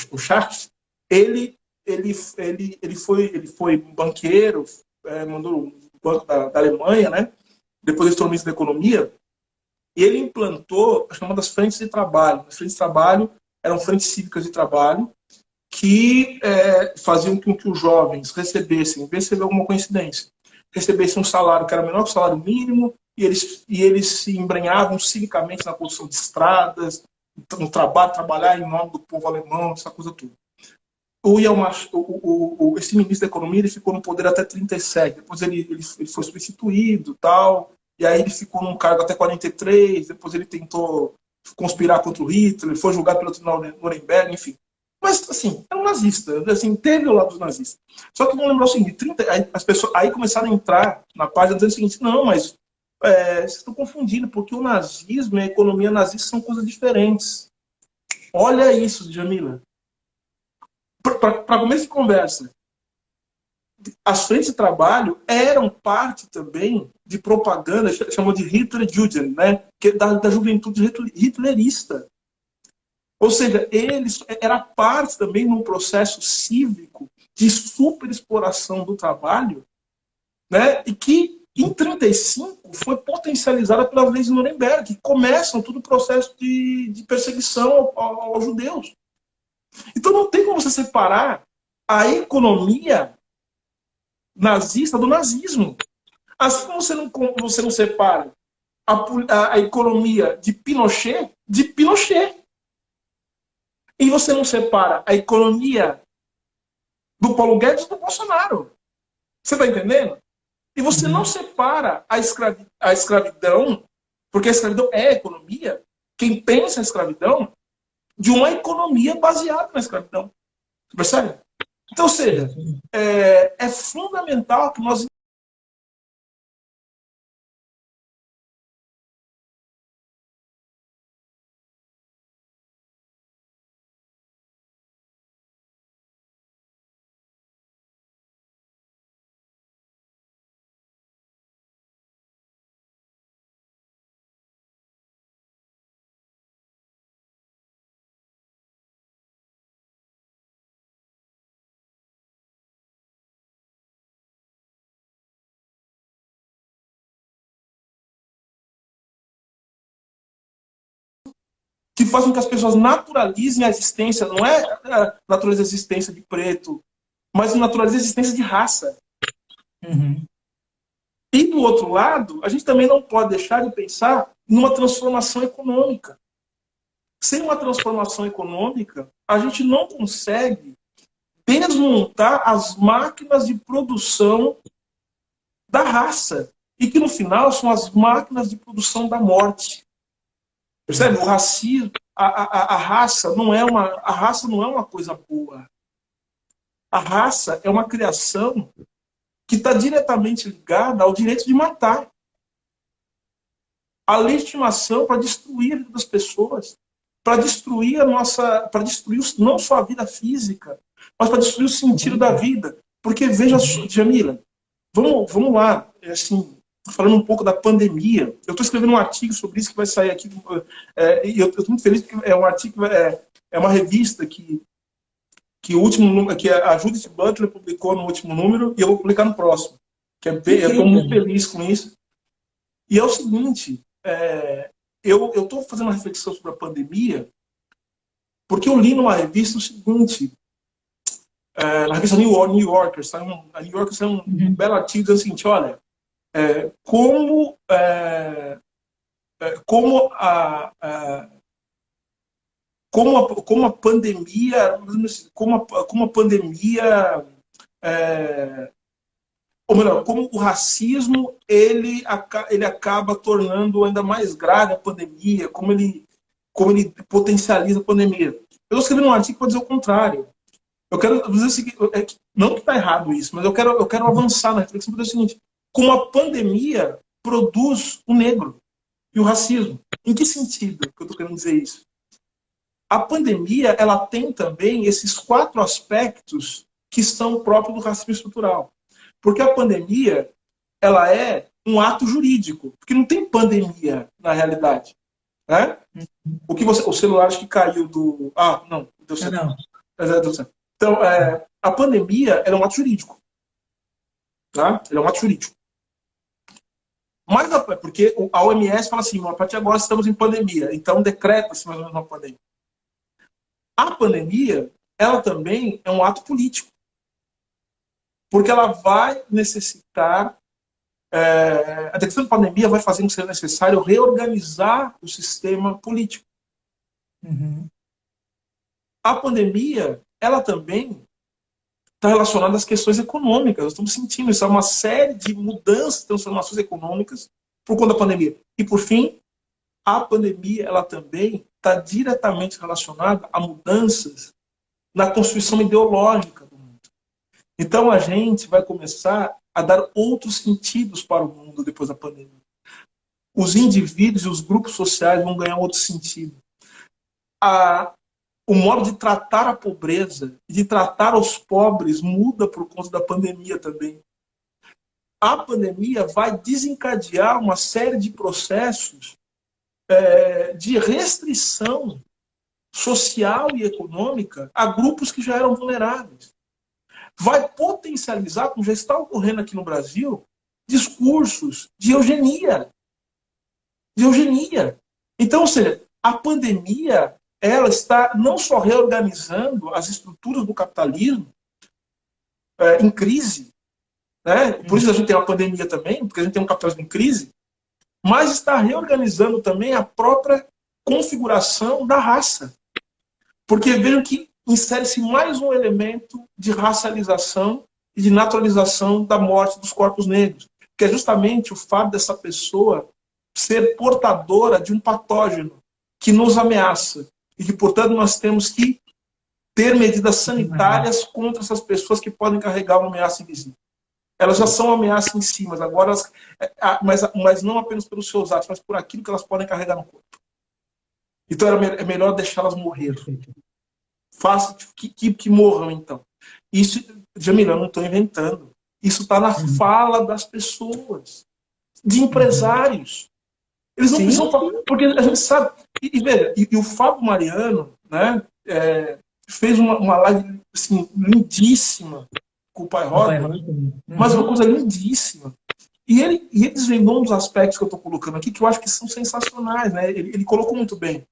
o Schacht, ele foi banqueiro, mandou o banco da Alemanha, né? Depois ele se tornou ministro da Economia. E ele implantou as chamadas frentes de trabalho. As frentes de trabalho eram frentes cívicas de trabalho que faziam com que os jovens recebessem, em vez de receber alguma coincidência, recebessem um salário que era menor que o salário mínimo, e eles se embrenhavam civicamente na construção de estradas, no trabalhar em nome do povo alemão, essa coisa toda. Esse ministro da Economia ele ficou no poder até 37, depois ele foi substituído, tal, e aí ele ficou num cargo até 43, depois ele tentou conspirar contra o Hitler, foi julgado pelo Tribunal de Nuremberg, enfim. Mas, assim, era um nazista, assim, teve o lado dos nazistas. Só que vamos lembrar o seguinte, as pessoas aí começaram a entrar na página dizendo o seguinte, não, mas vocês estão confundindo, porque o nazismo e a economia nazista são coisas diferentes. Olha isso, Djamila. Para começo de conversa, as frentes de trabalho eram parte também de propaganda, chamou de Hitlerjugend, né? Que é da juventude hitlerista. Ou seja, era parte também de um processo cívico de superexploração do trabalho, né? E que, em 1935, foi potencializada pelas leis de Nuremberg, que começam todo o processo de perseguição aos judeus. Então não tem como você separar a economia nazista do nazismo. Assim como você não separa a economia de Pinochet de Pinochet. E você não separa a economia do Paulo Guedes do Bolsonaro. Você está entendendo? E você não separa a escravidão, porque a escravidão é economia. Quem pensa a escravidão, de uma economia baseada na escravidão. Percebe? Então, ou seja, é fundamental que nós que faz com que as pessoas naturalizem a existência, não é naturalizar a existência de preto, mas naturalizar a existência de raça. Uhum. E, do outro lado, a gente também não pode deixar de pensar numa transformação econômica. Sem uma transformação econômica, a gente não consegue desmontar as máquinas de produção da raça. E que, no final, são as máquinas de produção da morte. Percebe? O racismo, a raça não é uma coisa boa. A raça é uma criação que está diretamente ligada ao direito de matar. A legitimação para destruir a vida das pessoas, para destruir não só a vida física, mas para destruir o sentido da vida. Porque, veja, Djamila, vamos lá, assim, falando um pouco da pandemia. Eu estou escrevendo um artigo sobre isso que vai sair aqui, e eu estou muito feliz porque é um artigo, é uma revista que a Judith Butler publicou no último número e eu vou publicar no próximo. Eu estou muito feliz com isso. E é o seguinte, eu estou fazendo uma reflexão sobre a pandemia porque eu li numa revista o seguinte, na revista New Yorker, a New Yorker saiu um belo artigo dizendo o seguinte, olha, como a pandemia, ou melhor, como o racismo ele acaba tornando ainda mais grave a pandemia, como ele como ele potencializa a pandemia. Eu estou escrevendo um artigo para dizer o contrário. Eu quero dizer o seguinte, não que está errado isso, mas eu quero avançar na reflexão para dizer o seguinte: como a pandemia produz o negro e o racismo. Em que sentido que eu estou querendo dizer isso? A pandemia, ela tem também esses 4 aspectos que são próprios do racismo estrutural. Porque a pandemia, ela é um ato jurídico, porque não tem pandemia na realidade. Né? O celular acho que caiu do... Ah, não, deu certo. Não. Deu certo. Então, a pandemia é um ato jurídico. Tá? Ele é um ato jurídico. Mas, porque a OMS fala assim, a partir de agora estamos em pandemia, então decreta-se mais ou menos uma pandemia. A pandemia, ela também é um ato político. Porque ela vai necessitar... a decretação de pandemia vai fazer com que seja necessário reorganizar o sistema político. Uhum. A pandemia, ela também está relacionada às questões econômicas. Nós estamos sentindo isso. Há uma série de mudanças, transformações econômicas por conta da pandemia. E, por fim, a pandemia ela também está diretamente relacionada a mudanças na construção ideológica do mundo. Então, a gente vai começar a dar outros sentidos para o mundo depois da pandemia. Os indivíduos e os grupos sociais vão ganhar outro sentido. O modo de tratar a pobreza e de tratar os pobres muda por conta da pandemia também. A pandemia vai desencadear uma série de processos de restrição social e econômica a grupos que já eram vulneráveis. Vai potencializar, como já está ocorrendo aqui no Brasil, discursos de eugenia. De eugenia. Então, ou seja, a pandemia ela está não só reorganizando as estruturas do capitalismo em crise, né? Por isso a gente tem uma pandemia também, porque a gente tem um capitalismo em crise, mas está reorganizando também a própria configuração da raça. Porque vejam que insere-se mais um elemento de racialização e de naturalização da morte dos corpos negros, que é justamente o fato dessa pessoa ser portadora de um patógeno que nos ameaça e que, portanto, nós temos que ter medidas sanitárias contra essas pessoas que podem carregar uma ameaça invisível. Elas já são uma ameaça em si, mas agora mas não apenas pelos seus atos, mas por aquilo que elas podem carregar no corpo. Então é melhor deixá-las morrer. Faça que morram, então. Isso, Jamila, eu não estou inventando. Isso está na fala das pessoas, de empresários. Eles não precisam falar, porque a gente sabe. Veja, o Fábio Mariano, né, fez uma live assim, lindíssima com o Pai Roda, mas uma coisa lindíssima. E ele desvendou um dos aspectos que eu estou colocando aqui, que eu acho que são sensacionais. Né? Ele colocou muito bem.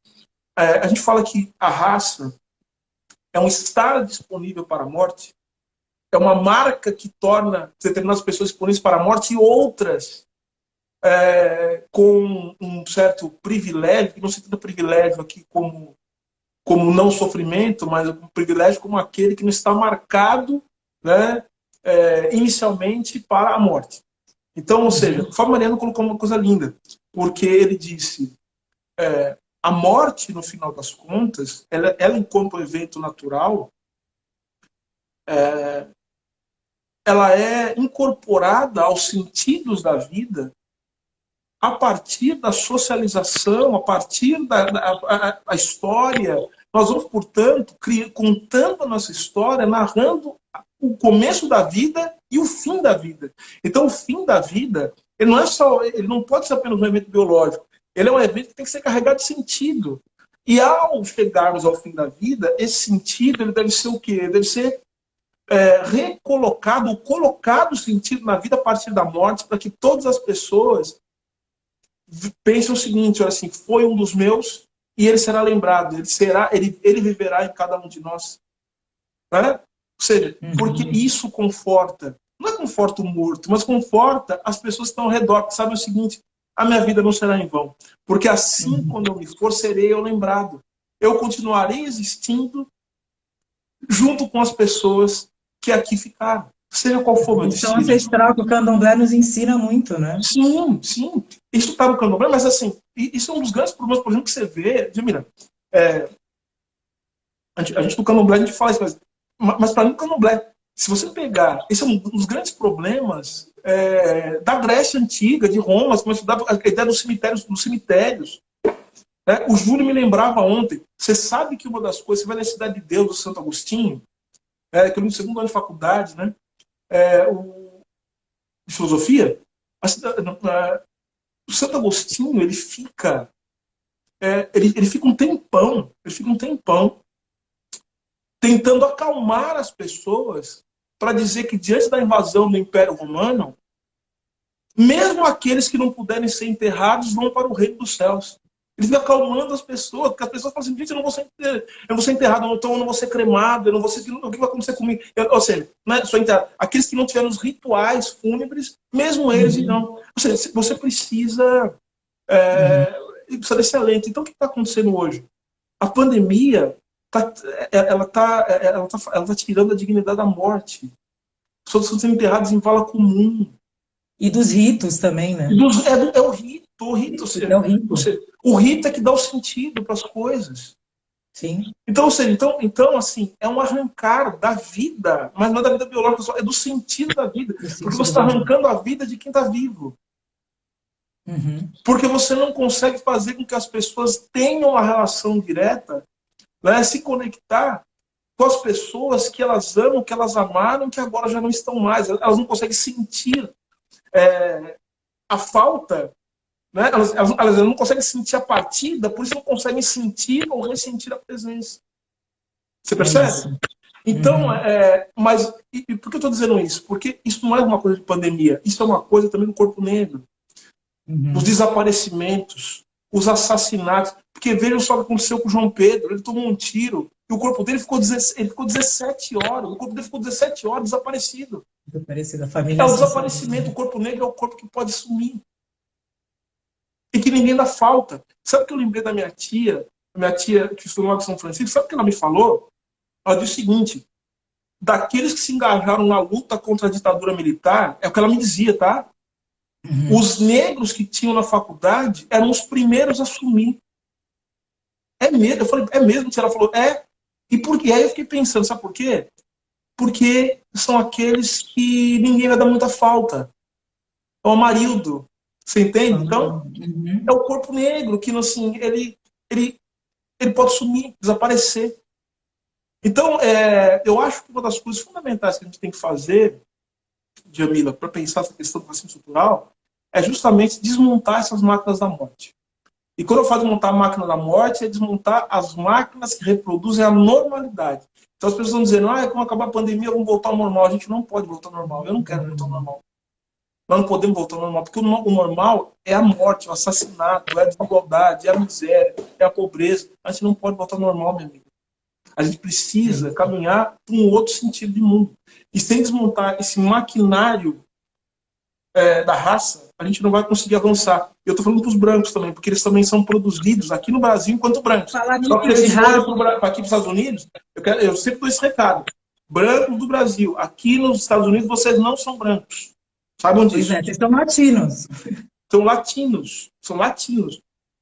A gente fala que a raça é um estar disponível para a morte, é uma marca que torna determinadas pessoas disponíveis para a morte e outras com um certo privilégio, que não se trata de privilégio aqui como não sofrimento, mas um privilégio como aquele que não está marcado, né, inicialmente para a morte. Então, ou seja, o Fábio Mariano colocou uma coisa linda, porque ele disse a morte, no final das contas, ela enquanto evento natural, ela é incorporada aos sentidos da vida a partir da socialização, a partir da história. Nós vamos, portanto, contando a nossa história, narrando o começo da vida e o fim da vida. Então, o fim da vida, ele não pode ser apenas um evento biológico. Ele é um evento que tem que ser carregado de sentido. E ao chegarmos ao fim da vida, esse sentido ele deve ser o quê? Ele deve ser recolocado, colocado sentido na vida a partir da morte, para que todas as pessoas pensem o seguinte, olha assim, foi um dos meus e ele será lembrado, ele viverá em cada um de nós. Né? Ou seja, porque isso conforta, não é conforta o morto, mas conforta as pessoas que estão ao redor, que sabem o seguinte, a minha vida não será em vão, porque assim, quando eu me for, serei eu lembrado. Eu continuarei existindo junto com as pessoas que aqui ficaram. Seja qual for o meu destino. Então, ancestral que o candomblé nos ensina muito, né? Sim, sim. Isso está no candomblé, mas assim, isso é um dos grandes problemas, por exemplo, que você vê, Jamila. A gente no Candomblé, a gente fala isso, mas para mim, o Candomblé, se você pegar, esse é um dos grandes problemas da Grécia Antiga, de Roma, você estudar a ideia dos cemitérios. Né? O Júlio me lembrava ontem, você sabe que uma das coisas, você vai na Cidade de Deus, do Santo Agostinho, que eu no segundo ano de faculdade, né? De filosofia, o Santo Agostinho, ele fica um tempão, tentando acalmar as pessoas para dizer que diante da invasão do Império Romano, mesmo aqueles que não puderem ser enterrados vão para o reino dos céus. Ele fica acalmando as pessoas, porque as pessoas falam assim, gente, eu não vou ser enterrado, então eu não vou ser cremado, eu não vou ser, o que vai acontecer comigo? Ou seja, né, só enterrado. Aqueles que não tiveram os rituais fúnebres, mesmo eles não. Ou seja, você precisa desse alento. Então, o que está acontecendo hoje? A pandemia ela tá tirando a dignidade da morte. As pessoas estão sendo enterradas em vala comum. E dos ritos também, né? É o rito. O rito é que dá o sentido para as coisas. Sim. Então, assim, é um arrancar da vida, mas não é da vida biológica só, é do sentido da vida. Porque você está arrancando a vida de quem está vivo. Uhum. Porque você não consegue fazer com que as pessoas tenham uma relação direta, né, se conectar com as pessoas que elas amam, que elas amaram, que agora já não estão mais. Elas não conseguem sentir a falta, né? Elas não conseguem sentir a partida, por isso não conseguem sentir ou ressentir a presença. Você percebe? Então, mas por que eu estou dizendo isso? Porque isso não é uma coisa de pandemia, isso é uma coisa também do corpo negro. Os desaparecimentos, os assassinatos. Porque vejam só o que aconteceu com o João Pedro. Ele tomou um tiro e o corpo dele ficou 17 horas. O corpo dele ficou 17 horas desaparecido. Desaparecido, a família. É o desaparecimento. O corpo negro é o corpo que pode sumir. E que ninguém dá falta. Sabe o que eu lembrei da minha tia? Minha tia que estudou lá de São Francisco. Sabe o que ela me falou? Ela disse o seguinte: daqueles que se engajaram na luta contra a ditadura militar, é o que ela me dizia, tá? Os negros que tinham na faculdade eram os primeiros a sumir. É mesmo? Eu falei, é mesmo? Ela falou, é. E aí eu fiquei pensando, sabe por quê? Porque são aqueles que ninguém vai dar muita falta. É o Amarildo. Você entende? Então, é o corpo negro que, assim, ele pode sumir, desaparecer. Então, eu acho que uma das coisas fundamentais que a gente tem que fazer, Jamila, para pensar essa questão do racismo estrutural, é justamente desmontar essas máquinas da morte. E quando eu falo desmontar a máquina da morte, é desmontar as máquinas que reproduzem a normalidade. Então as pessoas estão dizendo, quando acabar a pandemia, vamos voltar ao normal. A gente não pode voltar ao normal. Eu não quero voltar ao normal. Nós não podemos voltar ao normal, porque o normal é a morte, o assassinato, é a desigualdade, é a miséria, é a pobreza. A gente não pode voltar ao normal, meu amigo. A gente precisa caminhar para um outro sentido de mundo. E sem desmontar esse maquinário da raça, a gente não vai conseguir avançar. Eu estou falando para os brancos também, porque eles também são produzidos aqui no Brasil enquanto brancos. Só que eles foram para aqui para os Estados Unidos, eu sempre dou esse recado. Brancos do Brasil, aqui nos Estados Unidos vocês não são brancos. Sabem disso? Vocês são latinos. São latinos.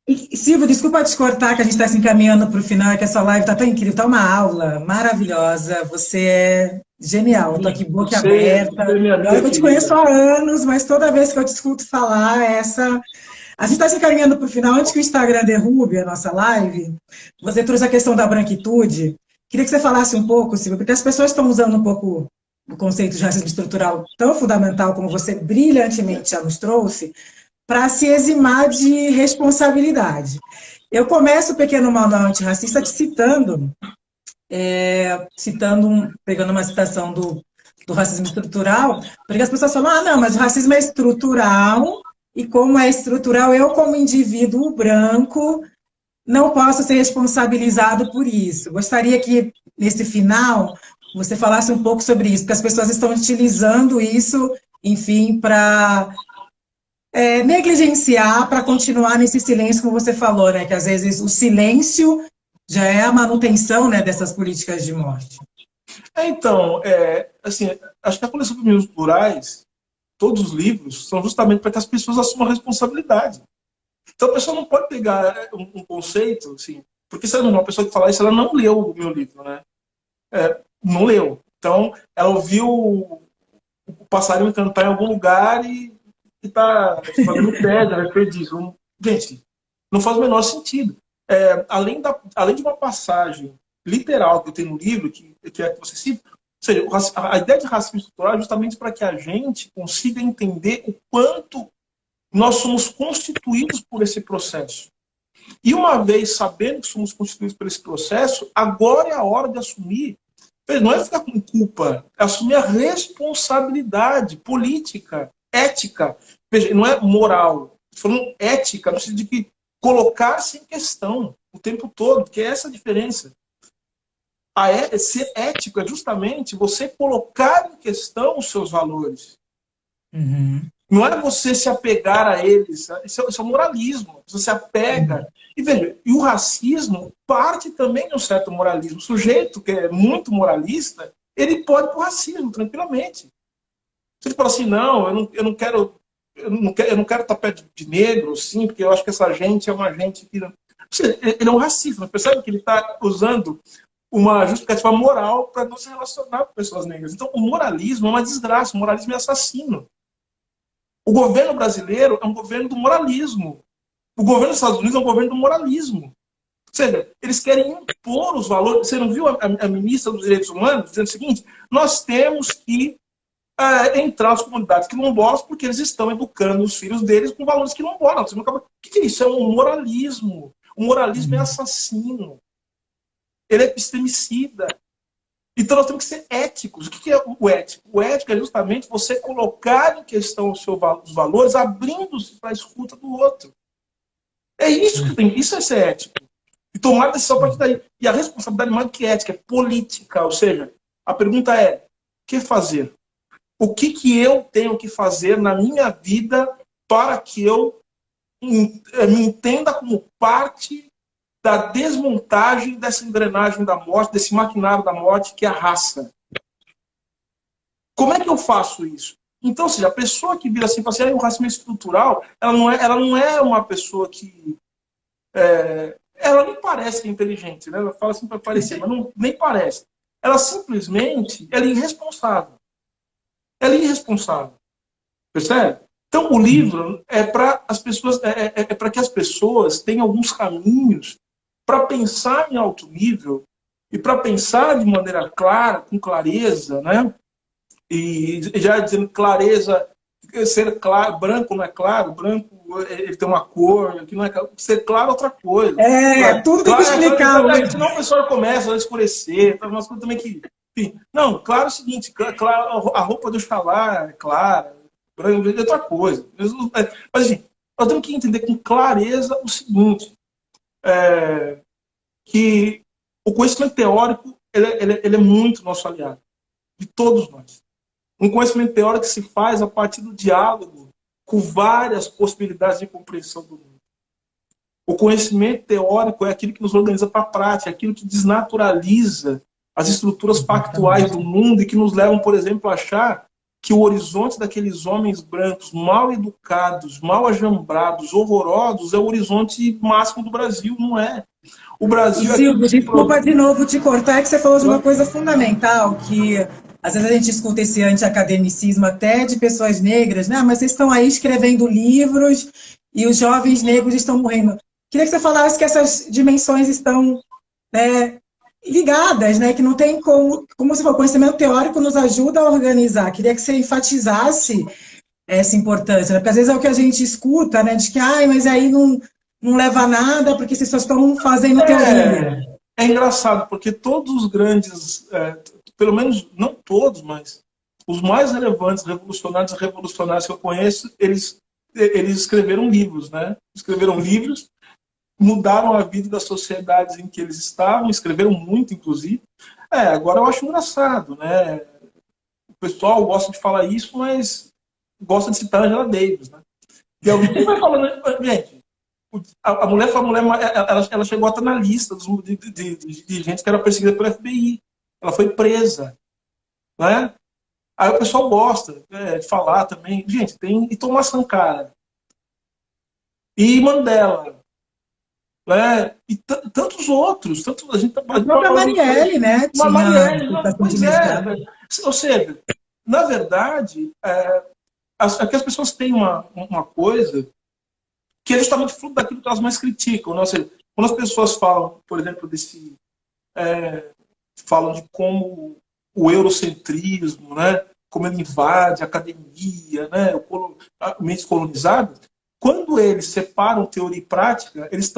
E, Silvio, desculpa te cortar, que a gente está se encaminhando para o final, é que essa live está tão incrível, está uma aula maravilhosa, você é genial, estou aqui boca aberta. Eu te conheço há anos, mas toda vez que eu te escuto falar, a gente está se encaminhando para o final, antes que o Instagram derrube a nossa live, você trouxe a questão da branquitude. Queria que você falasse um pouco, Silvio, porque as pessoas estão usando um pouco o conceito de racismo estrutural tão fundamental como você brilhantemente já nos trouxe, para se eximar de responsabilidade. Eu começo o Pequeno Manual Antirracista te citando, pegando uma citação do racismo estrutural, porque as pessoas falam, não, mas o racismo é estrutural, e como é estrutural, eu como indivíduo branco não posso ser responsabilizado por isso. Gostaria que, nesse final, você falasse um pouco sobre isso, porque as pessoas estão utilizando isso, enfim, para negligenciar, para continuar nesse silêncio, como você falou, né? Que às vezes o silêncio já é a manutenção, né, dessas políticas de morte. Então, assim, acho que a coleção de livros plurais, todos os livros, são justamente para que as pessoas assumam a responsabilidade. Então a pessoa não pode pegar um conceito, assim, porque se uma pessoa que fala isso, ela não leu o meu livro, né? Não leu. Então, ela ouviu o passarinho cantar em algum lugar e está fazendo pedra, ela fez isso. Gente, não faz o menor sentido. Além de uma passagem literal que eu tenho no livro, que é que você cita, ou seja, a ideia de racismo estrutural é justamente para que a gente consiga entender o quanto nós somos constituídos por esse processo. E uma vez sabendo que somos constituídos por esse processo, agora é a hora de assumir. Não é ficar com culpa, é assumir a responsabilidade política, ética. Veja, não é moral. Estou falando ética, no sentido de que colocar-se em questão o tempo todo, porque é essa a diferença. Ser ético é justamente você colocar em questão os seus valores. Uhum. Não é você se apegar a eles. Isso é o moralismo. Você se apega. E veja, e o racismo parte também de um certo moralismo. O sujeito que é muito moralista, ele pode ir para o racismo, tranquilamente. Você fala assim, não, eu não quero. Eu não quero estar perto de negro, sim, porque eu acho que essa gente é uma gente que. Ele é um racista, percebe que ele está usando uma justificativa moral para não se relacionar com pessoas negras. Então, o moralismo é uma desgraça, o moralismo é assassino. O governo brasileiro é um governo do moralismo. O governo dos Estados Unidos é um governo do moralismo. Ou seja, eles querem impor os valores. Você não viu a ministra dos Direitos Humanos dizendo o seguinte? Nós temos que entrar nas comunidades quilombolas porque eles estão educando os filhos deles com valores quilombolas. O que é isso? É um moralismo. O moralismo é assassino. Ele é epistemicida. Então nós temos que ser éticos. O que é o ético? O ético é justamente você colocar em questão os valores, abrindo-se para a escuta do outro. É isso que tem. Isso é ser ético. E tomar decisão a partir daí. E a responsabilidade mais do que ética é política. Ou seja, a pergunta é: o que fazer? O que eu tenho que fazer na minha vida para que eu me entenda como parte da desmontagem dessa engrenagem da morte, desse maquinário da morte que é a raça? Como é que eu faço isso? Então, ou seja, a pessoa que vira assim, fala assim, o racismo estrutural, ela não é uma pessoa que ela nem parece inteligente, né? Ela fala assim para parecer, mas nem parece. Ela simplesmente é irresponsável. Ela é irresponsável. Percebe? Então, o livro é para as pessoas, para que as pessoas tenham alguns caminhos para pensar em alto nível e para pensar de maneira clara, com clareza, né? E já dizendo clareza, ser claro, branco não é claro, branco ele tem uma cor, que não é claro. Ser claro é outra coisa. Tudo tem que explicar. Senão o pessoal começa a escurecer, umas coisas também que. Enfim, não, claro é o seguinte, claro, a roupa do xalá é clara, branco é outra coisa. Mas assim, nós temos que entender com clareza o seguinte, que o conhecimento teórico ele é muito nosso aliado, de todos nós. Um conhecimento teórico que se faz a partir do diálogo com várias possibilidades de compreensão do mundo. O conhecimento teórico é aquilo que nos organiza para a prática, é aquilo que desnaturaliza as estruturas pactuais do mundo e que nos levam, por exemplo, a achar que o horizonte daqueles homens brancos mal educados, mal ajambrados, horrorosos, é o horizonte máximo do Brasil. Não é. O Brasil... Silvio, desculpa de novo te cortar, que você falou de uma coisa fundamental, que às vezes a gente escuta esse anti-academicismo até de pessoas negras, né? Mas vocês estão aí escrevendo livros e os jovens negros estão morrendo. Queria que você falasse que essas dimensões estão ligadas, né? Que não tem como você falou, o conhecimento teórico nos ajuda a organizar. Queria que você enfatizasse essa importância, né? Porque às vezes é o que a gente escuta, né? De que, mas aí não leva a nada, porque vocês só estão fazendo teoria. É engraçado, porque todos os grandes, pelo menos não todos, mas os mais relevantes revolucionários e revolucionários que eu conheço, eles escreveram livros, né? Escreveram livros, mudaram a vida das sociedades em que eles estavam, escreveram muito, inclusive. Agora eu acho engraçado, né? O pessoal gosta de falar isso, mas gosta de citar Angela Davis, né? E alguém vai falando, gente, a mulher ela chegou até na lista de gente que era perseguida pelo FBI. Ela foi presa, né? Aí o pessoal gosta de falar também. Gente, tem e Thomas Sankara. e Mandela, né? E tantos outros, tantos, a gente tá, A própria Marielle, né? uma Tinha Marielle, educação de pois é, mestrado. ou seja, na verdade, aqui as pessoas têm uma coisa que é justamente fruto daquilo que elas mais criticam, né? Ou seja, quando as pessoas falam, por exemplo, falam de como o eurocentrismo, né, como ele invade a academia, né, mentes colonizadas, quando eles separam teoria e prática, eles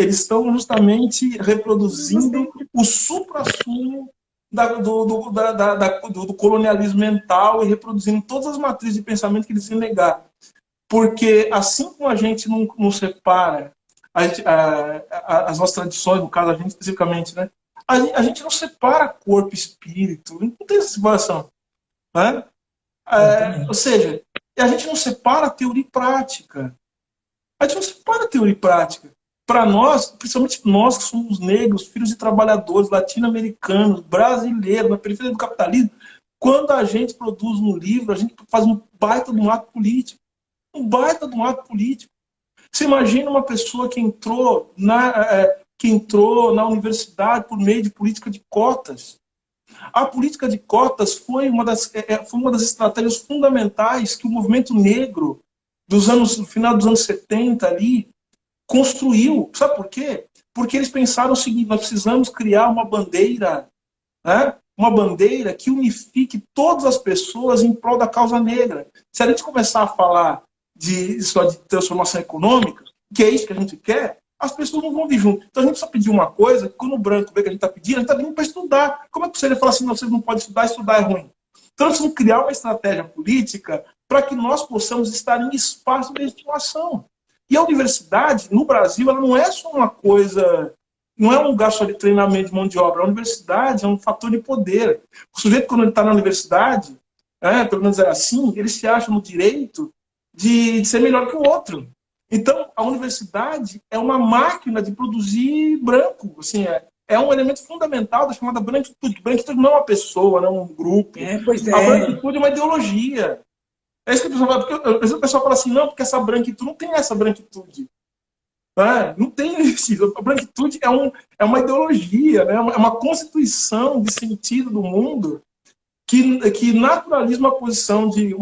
estão justamente reproduzindo o suprassumo do colonialismo mental e reproduzindo todas as matrizes de pensamento que eles se negar. Porque assim como a gente não separa as nossas tradições, no caso a gente especificamente, né? A gente não separa corpo e espírito, não tem essa separação. Né? Ou Exatamente. seja, a gente não separa teoria e prática. A gente não separa teoria e prática. Para nós, principalmente nós que somos negros, filhos de trabalhadores, latino-americanos, brasileiros, na periferia do capitalismo, quando a gente produz um livro, a gente faz um baita de um ato político. Um baita de um ato político. Você imagina uma pessoa que entrou na universidade por meio de política de cotas. A política de cotas foi uma das estratégias fundamentais que o movimento negro no final dos anos 70 ali construiu. Sabe por quê? Porque eles pensaram o seguinte: nós precisamos criar uma bandeira, né? Uma bandeira que unifique todas as pessoas em prol da causa negra. Se a gente começar a falar só de transformação econômica, que é isso que a gente quer, as pessoas não vão vir junto. Então a gente precisa pedir uma coisa, que quando o branco vê que a gente está pedindo, a gente está vindo para estudar. Como é que você falar assim, não, vocês não podem estudar é ruim? Então nós precisamos criar uma estratégia política para que nós possamos estar em espaço de legitimação. E a universidade, no Brasil, ela não é só uma coisa, não é um lugar só de treinamento de mão de obra. A universidade é um fator de poder. O sujeito, quando ele está na universidade, pelo menos é assim, ele se acha no direito de ser melhor que o outro. Então, a universidade é uma máquina de produzir branco. Assim, é um elemento fundamental da chamada branquitude. Branquitude não é uma pessoa, não é um grupo. Pois A é. branquitude é uma ideologia. É isso que a pessoa fala. Porque, às vezes o pessoal fala assim, não, porque essa branquitude não tem essa branquitude. Não tem isso. A branquitude é uma ideologia, né? É uma constituição de sentido do mundo que naturaliza uma posição de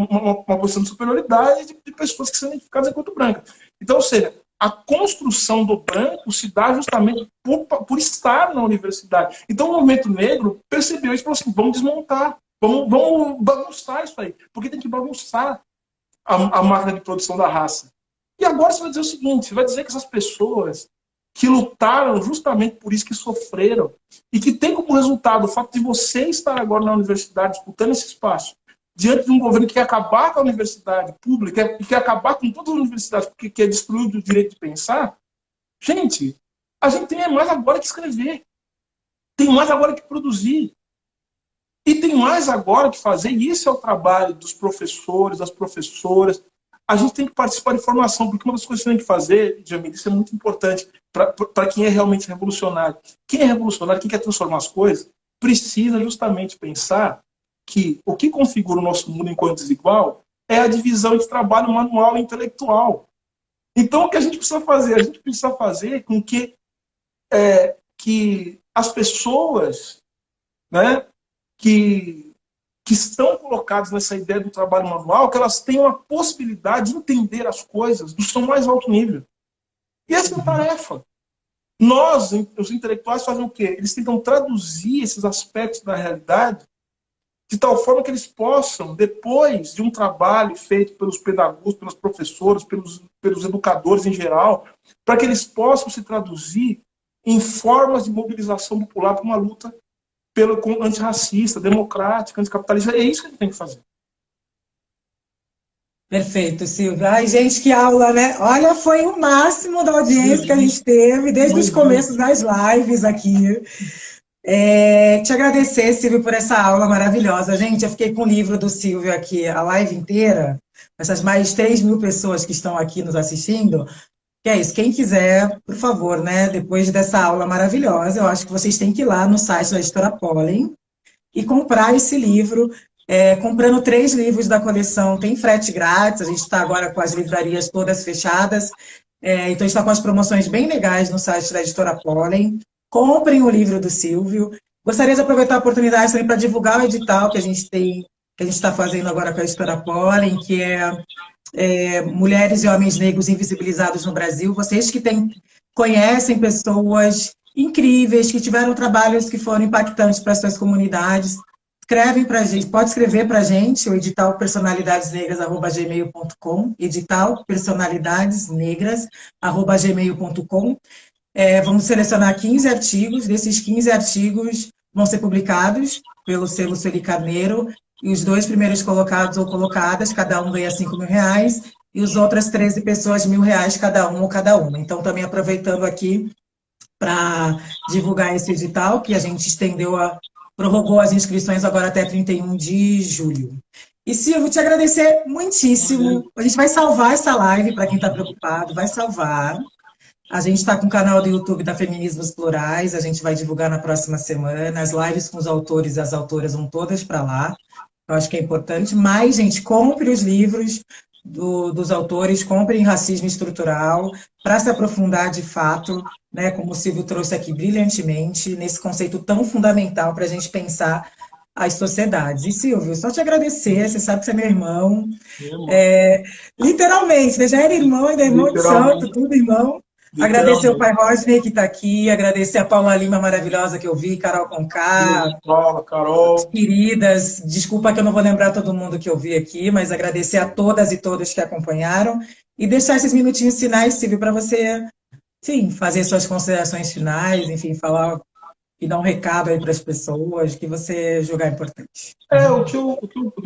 superioridade de pessoas que são identificadas enquanto brancas. Então, ou seja, a construção do branco se dá justamente por estar na universidade. Então, o movimento negro percebeu isso e falou assim: vamos desmontar, vamos bagunçar isso aí, porque tem que bagunçar a máquina de produção da raça. E agora você vai dizer o seguinte: você vai dizer que essas pessoas que lutaram justamente por isso, que sofreram, e que tem como resultado o fato de você estar agora na universidade, disputando esse espaço, diante de um governo que quer acabar com a universidade pública, que quer acabar com todas as universidades, porque quer destruir o direito de pensar. Gente, a gente tem mais agora que escrever, tem mais agora que produzir, e tem mais agora que fazer, e esse é o trabalho dos professores, das professoras. A gente tem que participar de formação, porque uma das coisas que a gente tem que fazer, Jamil, isso é muito importante para quem é realmente revolucionário. Quem é revolucionário, quem quer transformar as coisas, precisa justamente pensar que o que configura o nosso mundo enquanto desigual é a divisão de trabalho manual e intelectual. Então, o que a gente precisa fazer? A gente precisa fazer com que as pessoas, né, que estão colocadas nessa ideia do trabalho manual, que elas tenham a possibilidade de entender as coisas do seu mais alto nível. E essa é a tarefa. Nós, os intelectuais, fazem o quê? Eles tentam traduzir esses aspectos da realidade de tal forma que eles possam, depois de um trabalho feito pelos pedagogos, pelos professores, pelos educadores em geral, para que eles possam se traduzir em formas de mobilização popular para uma luta antirracista, democrática, anticapitalista. É isso que a gente tem que fazer. Perfeito, Silvia. Ai, gente, que aula, né? Olha, foi o máximo da audiência que a gente teve desde os começos das lives aqui. Te agradecer, Silvio, por essa aula maravilhosa. Gente, eu fiquei com o livro do Silvio aqui a live inteira, essas mais 3.000 pessoas que estão aqui nos assistindo. Que é isso, quem quiser, por favor, né? Depois dessa aula maravilhosa, eu acho que vocês têm que ir lá no site da Editora Pollen e comprar esse livro. Comprando 3 livros da coleção, tem frete grátis. A gente está agora com as livrarias todas fechadas. Então, está com as promoções bem legais no site da Editora Pollen. Comprem o livro do Silvio. Gostaria de aproveitar a oportunidade também para divulgar o edital que a gente tem, que a gente está fazendo agora com a Editora Pollen, que é Mulheres e Homens Negros Invisibilizados no Brasil. Vocês que conhecem pessoas incríveis, que tiveram trabalhos que foram impactantes para as suas comunidades, escrevem para a gente, pode escrever para a gente, o edital personalidadesnegras@gmail.com, edital personalidadesnegras@gmail.com. Vamos selecionar 15 artigos, desses 15 artigos vão ser publicados pelo selo Sueli Carneiro, e os 2 primeiros colocados ou colocadas, cada um ganha R$ 5.000, e as outras 13 pessoas R$ 1.000 cada um ou cada uma. Então, também aproveitando aqui para divulgar esse edital, que a gente prorrogou as inscrições agora até 31 de julho. E, Silvio, te agradecer muitíssimo. A gente vai salvar essa live, para quem está preocupado, vai salvar. A gente está com o canal do YouTube da Feminismos Plurais, a gente vai divulgar na próxima semana. As lives com os autores e as autoras vão todas para lá. Eu acho que é importante. Mas, gente, compre os livros dos autores, comprem Racismo Estrutural, para se aprofundar de fato, né, como o Silvio trouxe aqui brilhantemente, nesse conceito tão fundamental para a gente pensar as sociedades. E, Silvio, só te agradecer, você sabe que você é meu irmão. Literalmente, né? Já era irmão, ainda é irmão de santo, tudo irmão. Agradecer o pai Rodney, que está aqui, agradecer a Paula Lima maravilhosa que eu vi, Carol Conká, Carol. Queridas, desculpa que eu não vou lembrar todo mundo que eu vi aqui, mas agradecer a todas e todos que acompanharam e deixar esses minutinhos finais, Silvio, para você, sim, fazer suas considerações finais, enfim, falar e dar um recado aí para as pessoas que você julgar importante. O que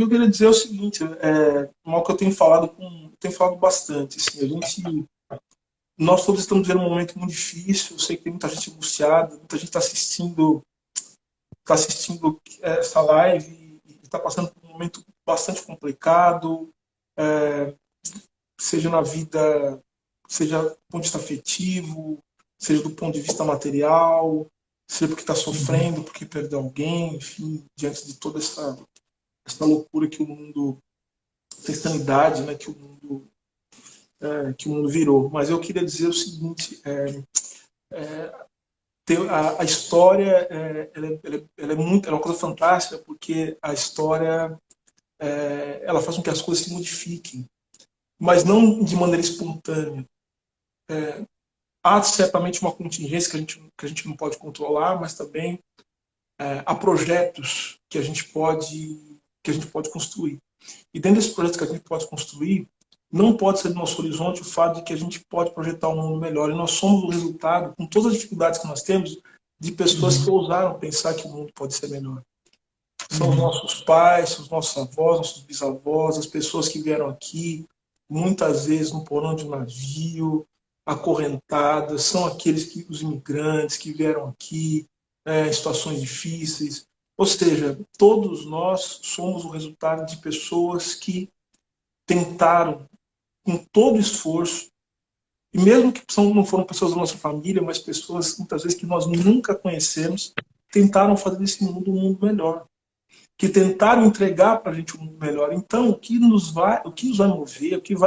eu queria dizer é o seguinte, mal que eu tenho falado bastante, assim, nós todos estamos vivendo um momento muito difícil, eu sei que tem muita gente angustiada, muita gente está assistindo essa live e está passando por um momento bastante complicado, seja na vida, seja do ponto de vista afetivo, seja do ponto de vista material, seja porque está sofrendo, porque perdeu alguém, enfim, diante de toda essa loucura que o mundo, essa insanidade, né, que o mundo virou. Mas eu queria dizer o seguinte, a história ela é uma coisa fantástica, porque a história ela faz com que as coisas se modifiquem, mas não de maneira espontânea. Há certamente uma contingência que a gente não pode controlar, mas também há projetos que a gente pode construir. E dentro desses projetos que a gente pode construir, não pode ser do nosso horizonte o fato de que a gente pode projetar um mundo melhor. E nós somos o resultado, com todas as dificuldades que nós temos, de pessoas que ousaram pensar que o mundo pode ser melhor. São os nossos pais, são os nossos avós, nossos bisavós, as pessoas que vieram aqui, muitas vezes no porão de um navio, acorrentadas, são os imigrantes que vieram aqui em situações difíceis. Ou seja, todos nós somos o resultado de pessoas que tentaram, com todo esforço, e mesmo que não foram pessoas da nossa família, mas pessoas, muitas vezes, que nós nunca conhecemos, tentaram fazer desse mundo um mundo melhor. Que tentaram entregar para a gente um mundo melhor. Então, o que vai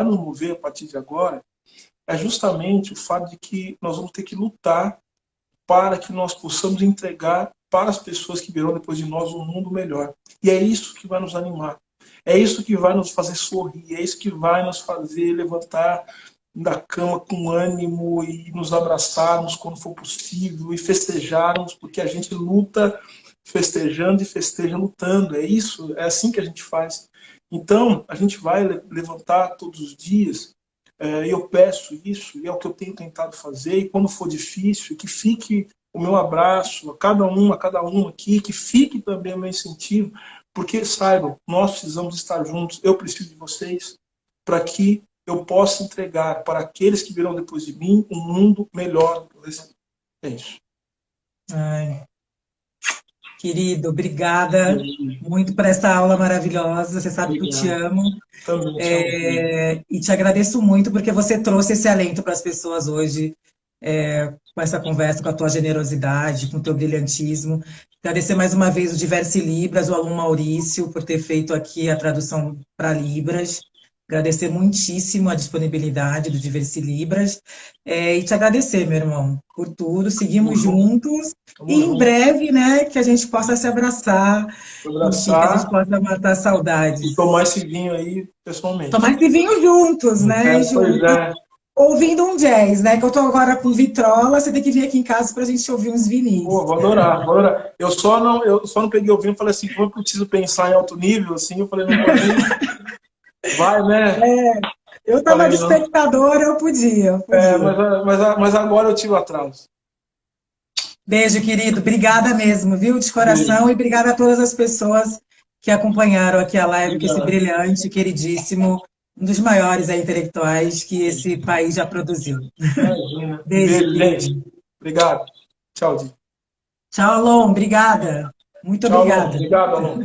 nos mover a partir de agora, é justamente o fato de que nós vamos ter que lutar para que nós possamos entregar para as pessoas que virão depois de nós um mundo melhor. E é isso que vai nos animar. É isso que vai nos fazer sorrir. É isso que vai nos fazer levantar da cama com ânimo e nos abraçarmos quando for possível e festejarmos, porque a gente luta festejando e festeja lutando. É assim que a gente faz. Então, a gente vai levantar todos os dias. Eu peço isso, e é o que eu tenho tentado fazer, e quando for difícil, que fique o meu abraço a cada um aqui, que fique também o meu incentivo, porque saibam, nós precisamos estar juntos, eu preciso de vocês, para que eu possa entregar para aqueles que virão depois de mim um mundo melhor. É isso. Ai. Querido, obrigada muito por essa aula maravilhosa. Você sabe que eu te amo. E te agradeço muito porque você trouxe esse alento para as pessoas hoje, com essa conversa, com a tua generosidade, com o teu brilhantismo. Agradecer mais uma vez o Diverse Libras, o aluno Maurício, por ter feito aqui a tradução para Libras. Agradecer muitíssimo a disponibilidade do Diversi Libras e te agradecer, meu irmão, por tudo. Seguimos juntos e Tamo em junto. breve, né, que a gente possa se abraçar, enfim, que a gente Abraçar possa matar e saudades. tomar esse vinho aí pessoalmente. Tomar esse vinho juntos, né? Pois é. Ouvindo um jazz, né? Que eu tô agora com vitrola, você tem que vir aqui em casa pra gente ouvir uns vinis. Pô, vou adorar, vou adorar. Eu só não peguei o vinho e falei assim, como eu preciso pensar em alto nível, assim, eu falei, não vou nem. Vai, né? Eu tava Falei, de não. espectadora, eu podia, eu É, podia. mas agora eu tive atraso. Beijo, querido. Obrigada mesmo, viu? De Beijo. coração. E obrigada a todas as pessoas que acompanharam aqui a live, que esse Obrigado. brilhante, queridíssimo, um dos maiores aí, intelectuais que esse país já produziu. Imagina. Um Beijo, beijo, gente. querido. Obrigado. Tchau, Di. Tchau, Alon. Obrigada. Muito Tchau, Alon. obrigada. Obrigado, Alon.